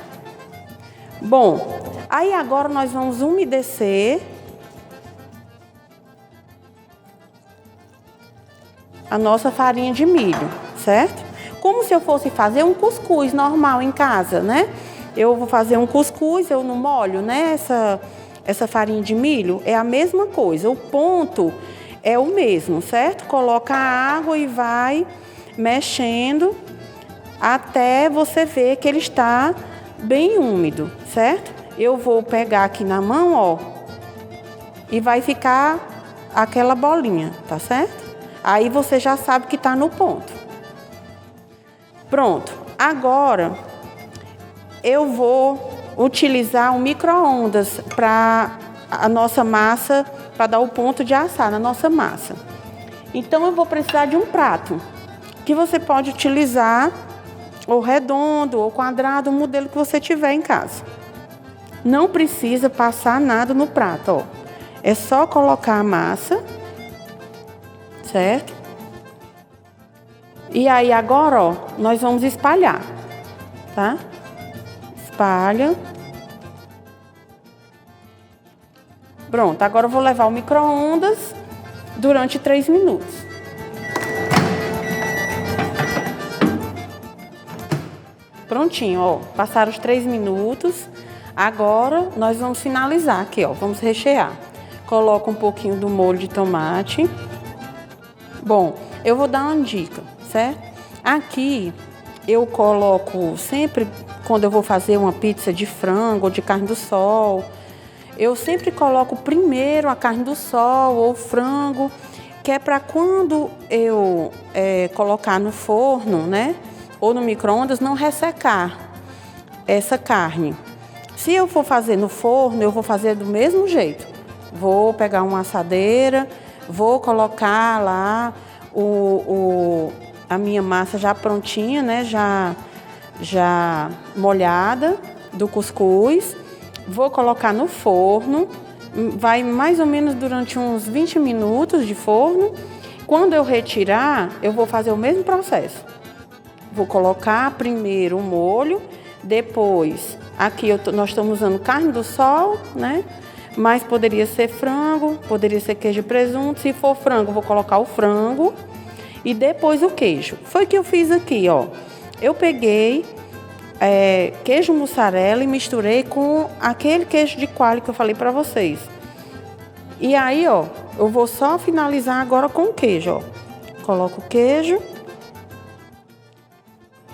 Bom, aí agora nós vamos umedecer a nossa farinha de milho, certo? Como se eu fosse fazer um cuscuz normal em casa, né? Eu vou fazer um cuscuz, eu não molho, né? Essa farinha de milho é a mesma coisa. O ponto é o mesmo, certo? Coloca a água e vai mexendo até você ver que ele está bem úmido, certo? Eu vou pegar aqui na mão, ó, e vai ficar aquela bolinha, tá certo? Aí você já sabe que está no ponto. Pronto. Agora eu vou utilizar um micro-ondas para a nossa massa, para dar o ponto de assar na nossa massa. Então eu vou precisar de um prato, que você pode utilizar ou redondo ou quadrado, o modelo que você tiver em casa. Não precisa passar nada no prato, ó. É só colocar a massa, certo? E aí agora, ó, nós vamos espalhar, tá? Espalha. Pronto, agora eu vou levar ao micro-ondas durante 3 minutos. Prontinho, ó, passaram os 3 minutos. Agora nós vamos finalizar aqui, ó, vamos rechear. Coloca um pouquinho do molho de tomate. Bom, eu vou dar uma dica, certo? Aqui eu coloco sempre, quando eu vou fazer uma pizza de frango ou de carne do sol, eu sempre coloco primeiro a carne do sol ou frango, que é para quando eu colocar no forno, né, ou no micro-ondas, não ressecar essa carne. Se eu for fazer no forno, eu vou fazer do mesmo jeito. Vou pegar uma assadeira, vou colocar lá a minha massa já prontinha, né, já molhada do cuscuz. Vou colocar no forno, vai mais ou menos durante uns 20 minutos de forno. Quando eu retirar, eu vou fazer o mesmo processo. Vou colocar primeiro o molho, depois, aqui nós estamos usando carne do sol, né? Mas poderia ser frango, poderia ser queijo e presunto. Se for frango, vou colocar o frango e depois o queijo. Foi o que eu fiz aqui, ó. Eu peguei queijo mussarela e misturei com aquele queijo de coalho que eu falei para vocês. E aí, ó, eu vou só finalizar agora com o queijo, ó. Coloco o queijo,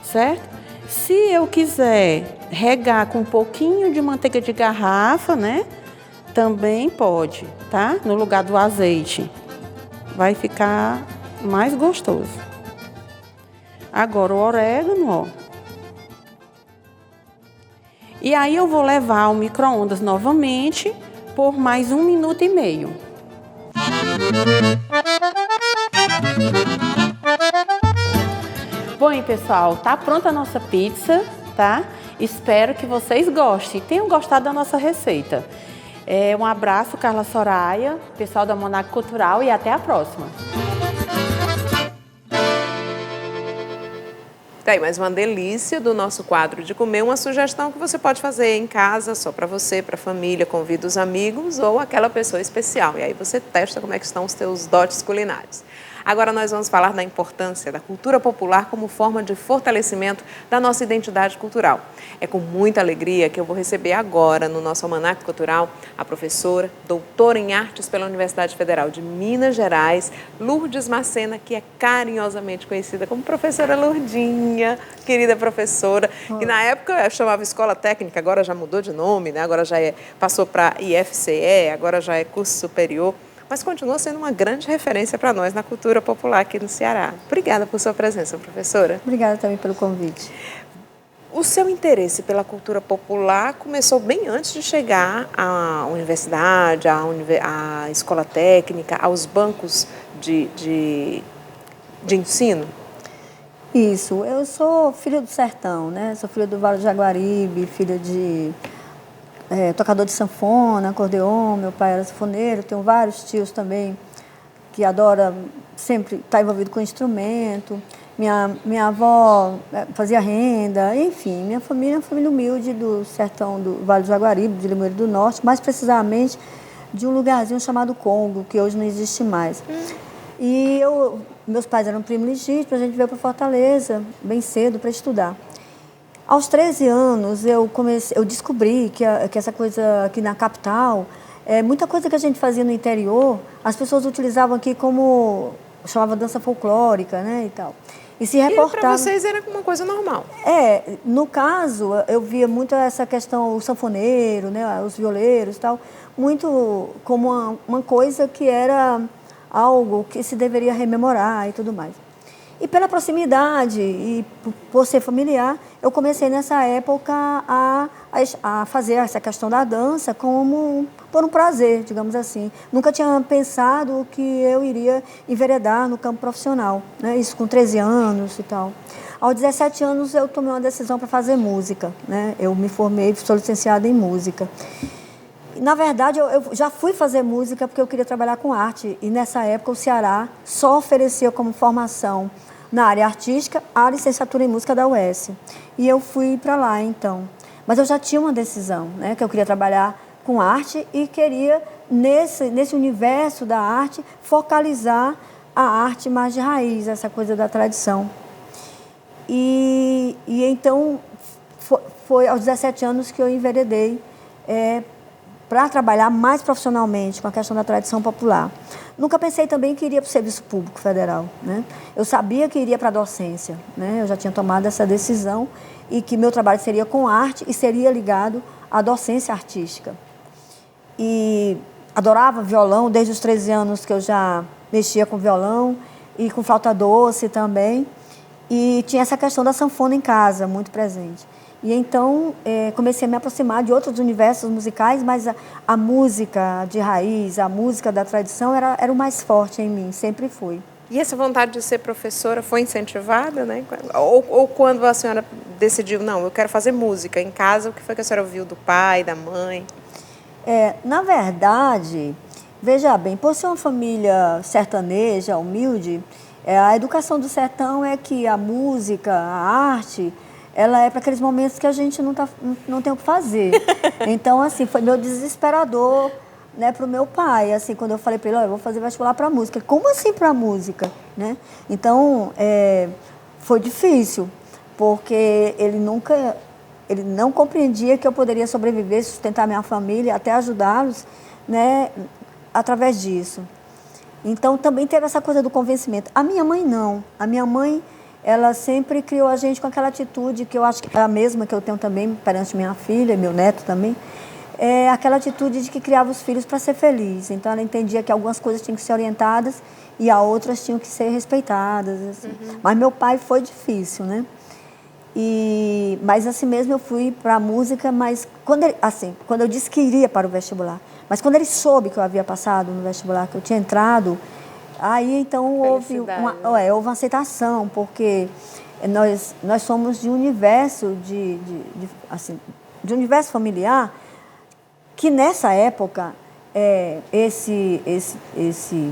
certo? Se eu quiser regar com um pouquinho de manteiga de garrafa, né? Também pode, tá? No lugar do azeite. Vai ficar mais gostoso. Agora o orégano, ó. E aí eu vou levar ao micro-ondas novamente por mais 1 minuto e meio. Bom, pessoal, tá pronta a nossa pizza, tá? Espero que vocês gostem, tenham gostado da nossa receita. Um abraço, Carla Soraya, pessoal da Monaco Cultural, e até a próxima. Tá aí, mas uma delícia do nosso quadro de comer, uma sugestão que você pode fazer em casa, só para você, para a família, convida os amigos ou aquela pessoa especial. E aí você testa como é que estão os teus dotes culinários. Agora nós vamos falar da importância da cultura popular como forma de fortalecimento da nossa identidade cultural. É com muita alegria que eu vou receber agora no nosso Almanac Cultural a professora, doutora em artes pela Universidade Federal de Minas Gerais, Lourdes Macena, que é carinhosamente conhecida como professora Lourdinha, querida professora, que na época chamava Escola Técnica, agora já mudou de nome, né? Agora já passou para IFCE, agora já é curso superior, mas continua sendo uma grande referência para nós na cultura popular aqui no Ceará. Obrigada por sua presença, professora. Obrigada também pelo convite. O seu interesse pela cultura popular começou bem antes de chegar à universidade, à escola técnica, aos bancos de ensino? Isso, eu sou filha do sertão, né? Sou filha do Vale do Jaguaribe, filha de tocador de sanfona, acordeon, meu pai era sanfoneiro, tenho vários tios também que adoram sempre estar envolvido com instrumento. Minha avó fazia renda, enfim, minha família é uma família humilde do sertão do Vale do Jaguaribe, de Limoeiro do Norte, mais precisamente de um lugarzinho chamado Congo, que hoje não existe mais. E meus pais eram primos legítimos, a gente veio para Fortaleza bem cedo para estudar. Aos 13 anos, eu descobri que essa coisa aqui na capital, muita coisa que a gente fazia no interior, as pessoas utilizavam aqui como, chamava dança folclórica, né, e tal. E se reportavam. E para vocês era uma coisa normal? No caso, eu via muito essa questão, o sanfoneiro, né, os violeiros e tal, muito como uma coisa que era algo que se deveria rememorar e tudo mais. E pela proximidade e por ser familiar, eu comecei nessa época a fazer essa questão da dança por um prazer, digamos assim. Nunca tinha pensado que eu iria enveredar no campo profissional, né? Isso com 13 anos e tal. Aos 17 anos, eu tomei uma decisão para fazer música, né? Eu me formei, sou licenciada em música. Na verdade, eu já fui fazer música porque eu queria trabalhar com arte. E nessa época, o Ceará só oferecia como formação na área artística a licenciatura em música da UES. E eu fui para lá, então. Mas eu já tinha uma decisão, né? Que eu queria trabalhar com arte e queria, nesse universo da arte, focalizar a arte mais de raiz, essa coisa da tradição. E então, foi aos 17 anos que eu enveredei para trabalhar mais profissionalmente com a questão da tradição popular. Nunca pensei também que iria para o Serviço Público Federal, né? Eu sabia que iria para a docência, né? Eu já tinha tomado essa decisão e que meu trabalho seria com arte e seria ligado à docência artística. E adorava violão, desde os 13 anos que eu já mexia com violão e com flauta doce também. E tinha essa questão da sanfona em casa, muito presente. E então comecei a me aproximar de outros universos musicais, mas a música de raiz, a música da tradição era o mais forte em mim, sempre foi. E essa vontade de ser professora foi incentivada, né? Ou quando a senhora decidiu, não, eu quero fazer música em casa, o que foi que a senhora ouviu do pai, da mãe? Na verdade, veja bem, por ser uma família sertaneja, humilde, a educação do sertão é que a música, a arte, ela é para aqueles momentos que a gente não tem o que fazer. Então, assim, foi meu desesperador, né, para o meu pai, assim, quando eu falei para ele, eu vou fazer vestibular para música. Como assim para música? Né? Então, foi difícil, porque ele não compreendia que eu poderia sobreviver, sustentar minha família, até ajudá-los, né, através disso. Então, também teve essa coisa do convencimento. A minha mãe, não. A minha mãe, ela sempre criou a gente com aquela atitude que eu acho que é a mesma que eu tenho também perante minha filha e meu neto também, aquela atitude de que criava os filhos para ser feliz. Então, ela entendia que algumas coisas tinham que ser orientadas e as outras tinham que ser respeitadas. Assim. Uhum. Mas meu pai foi difícil, né? Mas assim mesmo eu fui para a música, mas quando eu disse que iria para o vestibular, mas quando ele soube que eu havia passado no vestibular, que eu tinha entrado, aí então houve uma aceitação, porque nós somos de um universo de um universo familiar que nessa época esse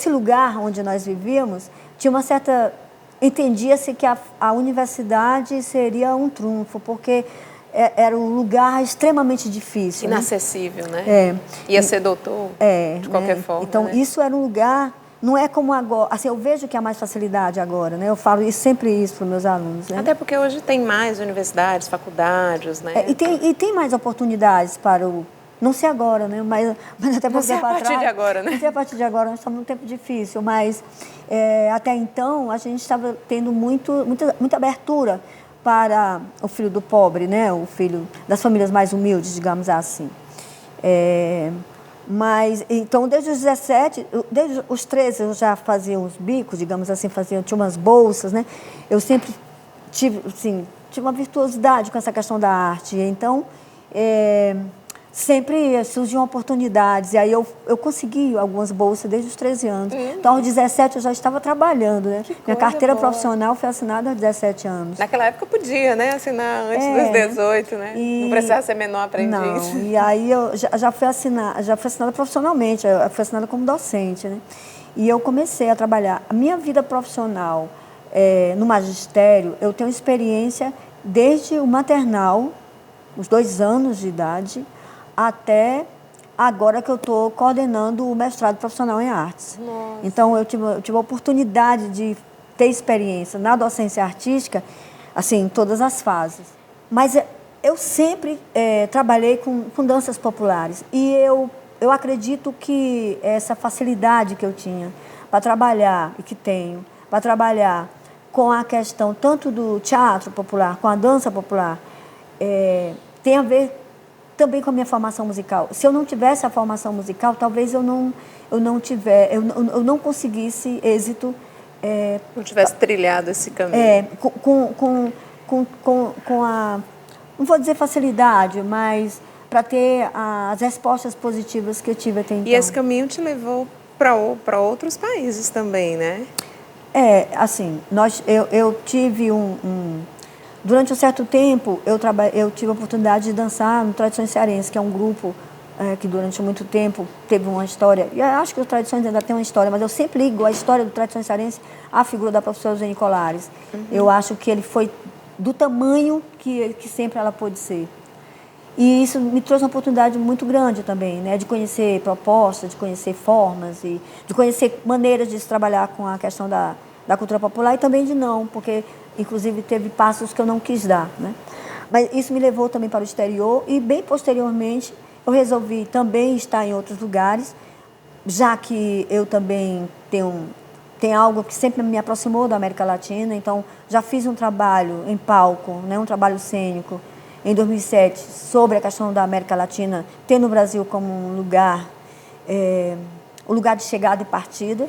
lugar onde nós vivíamos tinha uma certa entendia-se que a universidade seria um trunfo, porque era um lugar extremamente difícil. Inacessível, né? Ia ser doutor, de qualquer forma. Então, né? isso era um lugar, não é como agora. Assim, eu vejo que há mais facilidade agora, né? Eu falo sempre isso para os meus alunos. Né? Até porque hoje tem mais universidades, faculdades, né? E tem mais oportunidades para o... Não sei agora, né? Mas até Não sei a partir de agora, né? Não sei a partir de agora, nós estamos num tempo difícil, mas até então a gente estava tendo muita abertura para o filho do pobre, né? O filho das famílias mais humildes, digamos assim. Mas, então, desde os 17, desde os 13 eu já fazia uns bicos, digamos assim, tinha umas bolsas, né? Eu sempre tive uma virtuosidade com essa questão da arte. Então, sempre surgiam oportunidades. E aí eu consegui algumas bolsas desde os 13 anos. Então, aos 17 eu já estava trabalhando, né? Minha carteira profissional foi assinada aos 17 anos. Naquela época podia, né? Assinar antes dos 18, né? Não precisava ser menor aprendiz. Não, e aí eu já fui assinada profissionalmente, eu fui assinada como docente, né? E eu comecei a trabalhar. A minha vida profissional no magistério, eu tenho experiência desde o maternal, os 2 anos de idade, até agora que eu estou coordenando o mestrado profissional em artes. Nossa. Então, eu tive a oportunidade de ter experiência na docência artística, assim, em todas as fases. Mas eu sempre trabalhei com danças populares. E eu acredito que essa facilidade que eu tinha para trabalhar, e que tenho, para trabalhar com a questão tanto do teatro popular, com a dança popular, tem a ver também com a minha formação musical. Se eu não tivesse a formação musical, talvez eu não conseguisse êxito. Não tivesse trilhado esse caminho. Com a, não vou dizer facilidade, mas para ter as respostas positivas que eu tive até então. E esse caminho te levou para outros países também, né? Assim, eu tive durante um certo tempo, eu tive a oportunidade de dançar no Tradições Cearense, que é um grupo que durante muito tempo teve uma história, e acho que o Tradições ainda tem uma história, mas eu sempre ligo a história do Tradições Cearense à figura da professora Zeni Colares. Eu acho que ele foi do tamanho que sempre ela pôde ser. E isso me trouxe uma oportunidade muito grande também, né, de conhecer propostas, de conhecer formas, e de conhecer maneiras de se trabalhar com a questão da cultura popular, e também de não, porque inclusive teve passos que eu não quis dar, né? Mas isso me levou também para o exterior, e bem posteriormente eu resolvi também estar em outros lugares, já que eu também tenho algo que sempre me aproximou da América Latina. Então já fiz um trabalho em palco, né, um trabalho cênico em 2007 sobre a questão da América Latina, tendo o Brasil como um lugar de chegada e partida.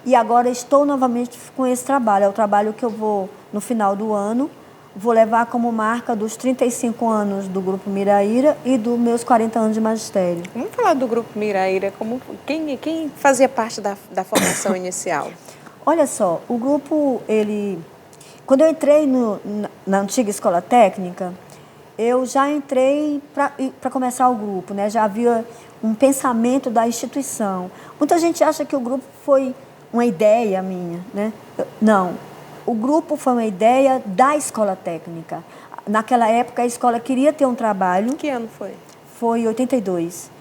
E agora estou novamente com esse trabalho. É o trabalho que eu vou, no final do ano, vou levar como marca dos 35 anos do Grupo Miraíra e dos meus 40 anos de magistério. Vamos falar do Grupo Miraíra, quem fazia parte da formação inicial? Olha só, o grupo, quando eu entrei na antiga escola técnica, eu já entrei para começar o grupo, né? Já havia um pensamento da instituição. Muita gente acha que o grupo foi uma ideia minha, né? Não, o grupo foi uma ideia da escola técnica. Naquela época, a escola queria ter um trabalho... Que ano foi? Foi em 82.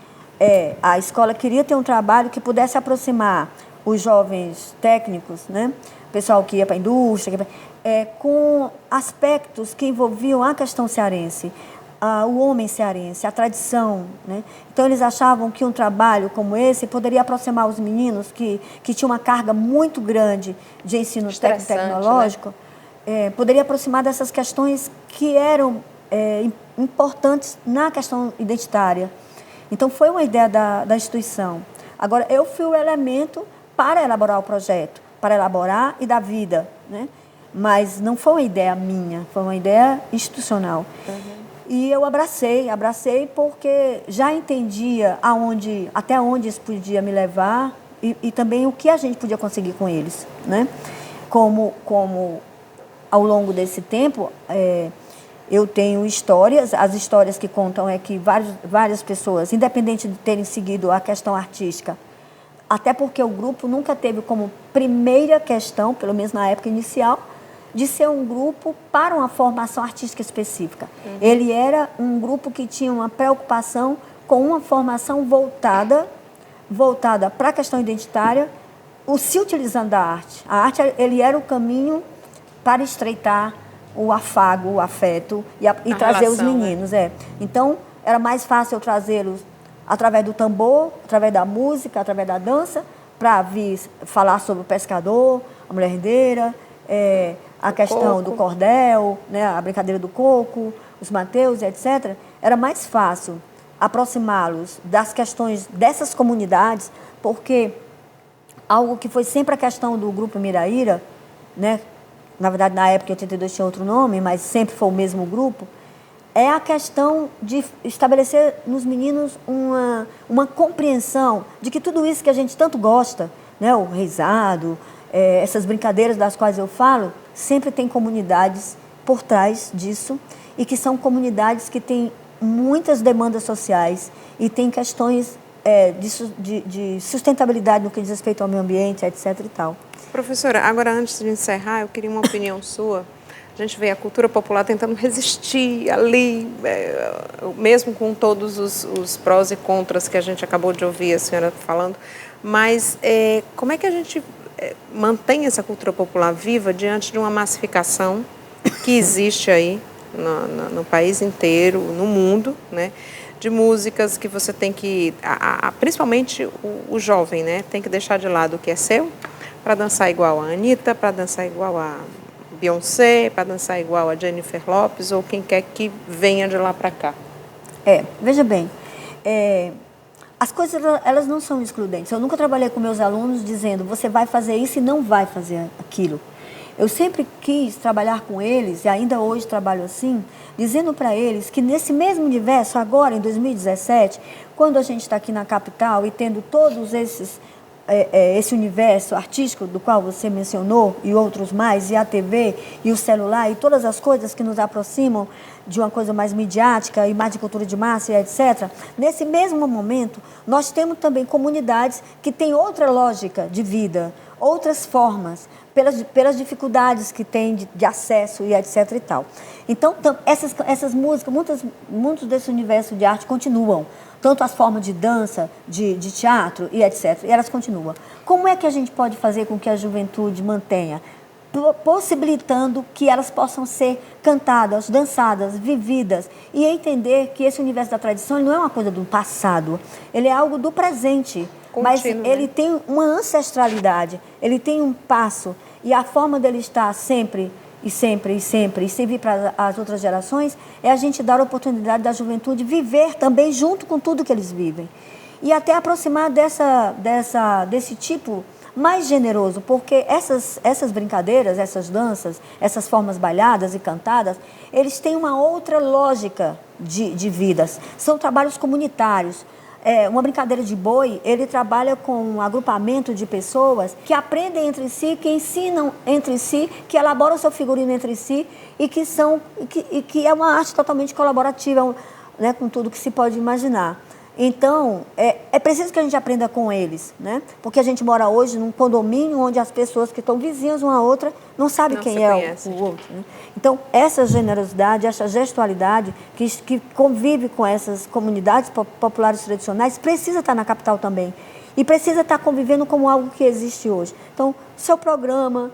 A escola queria ter um trabalho que pudesse aproximar os jovens técnicos, né? O pessoal que ia para a indústria, com aspectos que envolviam a questão cearense, o homem cearense, a tradição, né? Então, eles achavam que um trabalho como esse poderia aproximar os meninos que tinham uma carga muito grande de ensino técnico-tecnológico, né? Poderia aproximar dessas questões que eram importantes na questão identitária. Então, foi uma ideia da instituição. Agora, eu fui o elemento para elaborar o projeto, para elaborar e dar vida, né? Mas não foi uma ideia minha, foi uma ideia institucional. E eu abracei porque já entendia até onde isso podia me levar e também o que a gente podia conseguir com eles, né? Como ao longo desse tempo, eu tenho histórias, as histórias que contam é que várias pessoas, independente de terem seguido a questão artística, até porque o grupo nunca teve como primeira questão, pelo menos na época inicial, de ser um grupo para uma formação artística específica. Ele era um grupo que tinha uma preocupação com uma formação voltada para a questão identitária, se utilizando da arte. A arte, ele era o caminho para estreitar o afago, o afeto e trazer os meninos. Né? Então, era mais fácil eu trazê-los através do tambor, através da música, através da dança, para vir falar sobre o pescador, a mulher rendeira, a questão do cordel, né, a brincadeira do coco, os mateus, etc. Era mais fácil aproximá-los das questões dessas comunidades, porque algo que foi sempre a questão do Grupo Miraíra, né, na verdade, na época, em 82, tinha outro nome, mas sempre foi o mesmo grupo, é a questão de estabelecer nos meninos uma compreensão de que tudo isso que a gente tanto gosta, né, o reizado, essas brincadeiras das quais eu falo, sempre tem comunidades por trás disso e que são comunidades que têm muitas demandas sociais e têm questões de sustentabilidade no que diz respeito ao meio ambiente, etc. e tal. Professora, agora antes de encerrar, eu queria uma opinião sua. A gente vê a cultura popular tentando resistir ali, mesmo com todos os prós e contras que a gente acabou de ouvir a senhora falando, mas como é que a gente mantém essa cultura popular viva diante de uma massificação que existe aí no país inteiro, no mundo, né? De músicas que você tem que, principalmente o jovem, né? Tem que deixar de lado o que é seu para dançar igual a Anitta, para dançar igual a Beyoncé, para dançar igual a Jennifer Lopez ou quem quer que venha de lá para cá. Veja bem, as coisas elas não são excludentes. Eu nunca trabalhei com meus alunos dizendo você vai fazer isso e não vai fazer aquilo. Eu sempre quis trabalhar com eles, e ainda hoje trabalho assim, dizendo para eles que nesse mesmo universo, agora em 2017, quando a gente está aqui na capital e tendo todos esse universo artístico do qual você mencionou e outros mais, e a TV e o celular e todas as coisas que nos aproximam de uma coisa mais midiática e mais de cultura de massa e etc. Nesse mesmo momento, nós temos também comunidades que têm outra lógica de vida, outras formas, pelas dificuldades que têm de acesso e etc. e tal. Então, essas músicas, muitos desse universo de arte continuam. Tanto as formas de dança, de teatro e etc. E elas continuam. Como é que a gente pode fazer com que a juventude mantenha? Possibilitando que elas possam ser cantadas, dançadas, vividas e entender que esse universo da tradição ele não é uma coisa do passado, ele é algo do presente. Contínuo, mas ele tem uma ancestralidade, ele tem um passo e a forma dele estar sempre e servir para as outras gerações é a gente dar a oportunidade da juventude viver também junto com tudo que eles vivem. E até aproximar desse tipo mais generoso, porque essas brincadeiras, essas danças, essas formas bailadas e cantadas, eles têm uma outra lógica de vidas. São trabalhos comunitários. Uma brincadeira de boi, ele trabalha com um agrupamento de pessoas que aprendem entre si, que ensinam entre si, que elaboram seu figurino entre si e que é uma arte totalmente colaborativa, né, com tudo que se pode imaginar. Então, é preciso que a gente aprenda com eles, né? Porque a gente mora hoje num condomínio onde as pessoas que estão vizinhas uma a outra não sabem quem é o outro. Né? Então, essa generosidade, essa gestualidade que convive com essas comunidades populares tradicionais precisa estar na capital também. E precisa estar convivendo como algo que existe hoje. Então, seu programa,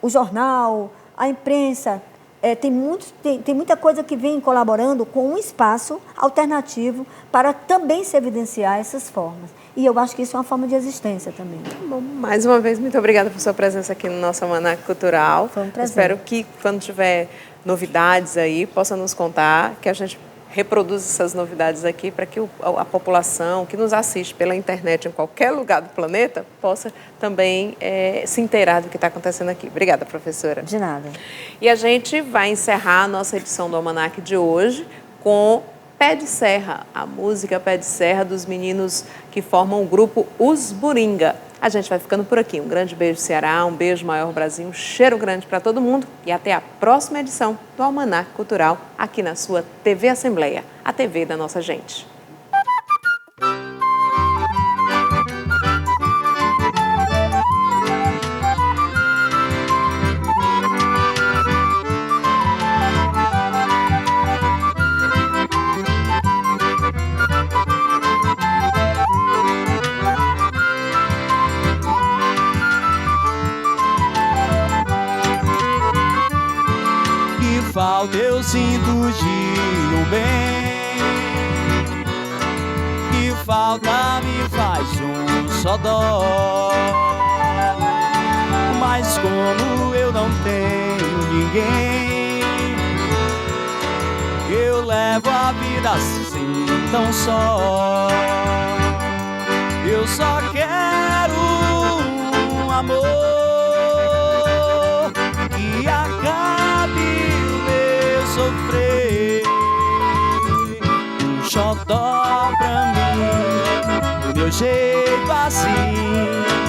o jornal, a imprensa... Tem muita coisa que vem colaborando com um espaço alternativo para também se evidenciar essas formas. E eu acho que isso é uma forma de existência também. Bom, mais uma vez, muito obrigada por sua presença aqui no nosso Almanac Cultural. Foi um prazer. Espero que, quando tiver novidades aí, possa nos contar, que a gente reproduz essas novidades aqui para que a população que nos assiste pela internet em qualquer lugar do planeta possa também se inteirar do que está acontecendo aqui. Obrigada, professora. De nada. E a gente vai encerrar a nossa edição do Almanac de hoje com Pé de Serra, a música Pé de Serra dos meninos que formam o grupo Os Moringa. A gente vai ficando por aqui. Um grande beijo, Ceará, um beijo, Maior Brasil, um cheiro grande para todo mundo e até a próxima edição do Almanac Cultural aqui na sua TV Assembleia, a TV da nossa gente. falta eu sinto de um bem. Que falta me faz um só dó. Mas como eu não tenho ninguém, eu levo a vida assim tão só. Eu só quero um amor que acabe o meu sofrer. Um xodó pra mim, do meu jeito assim.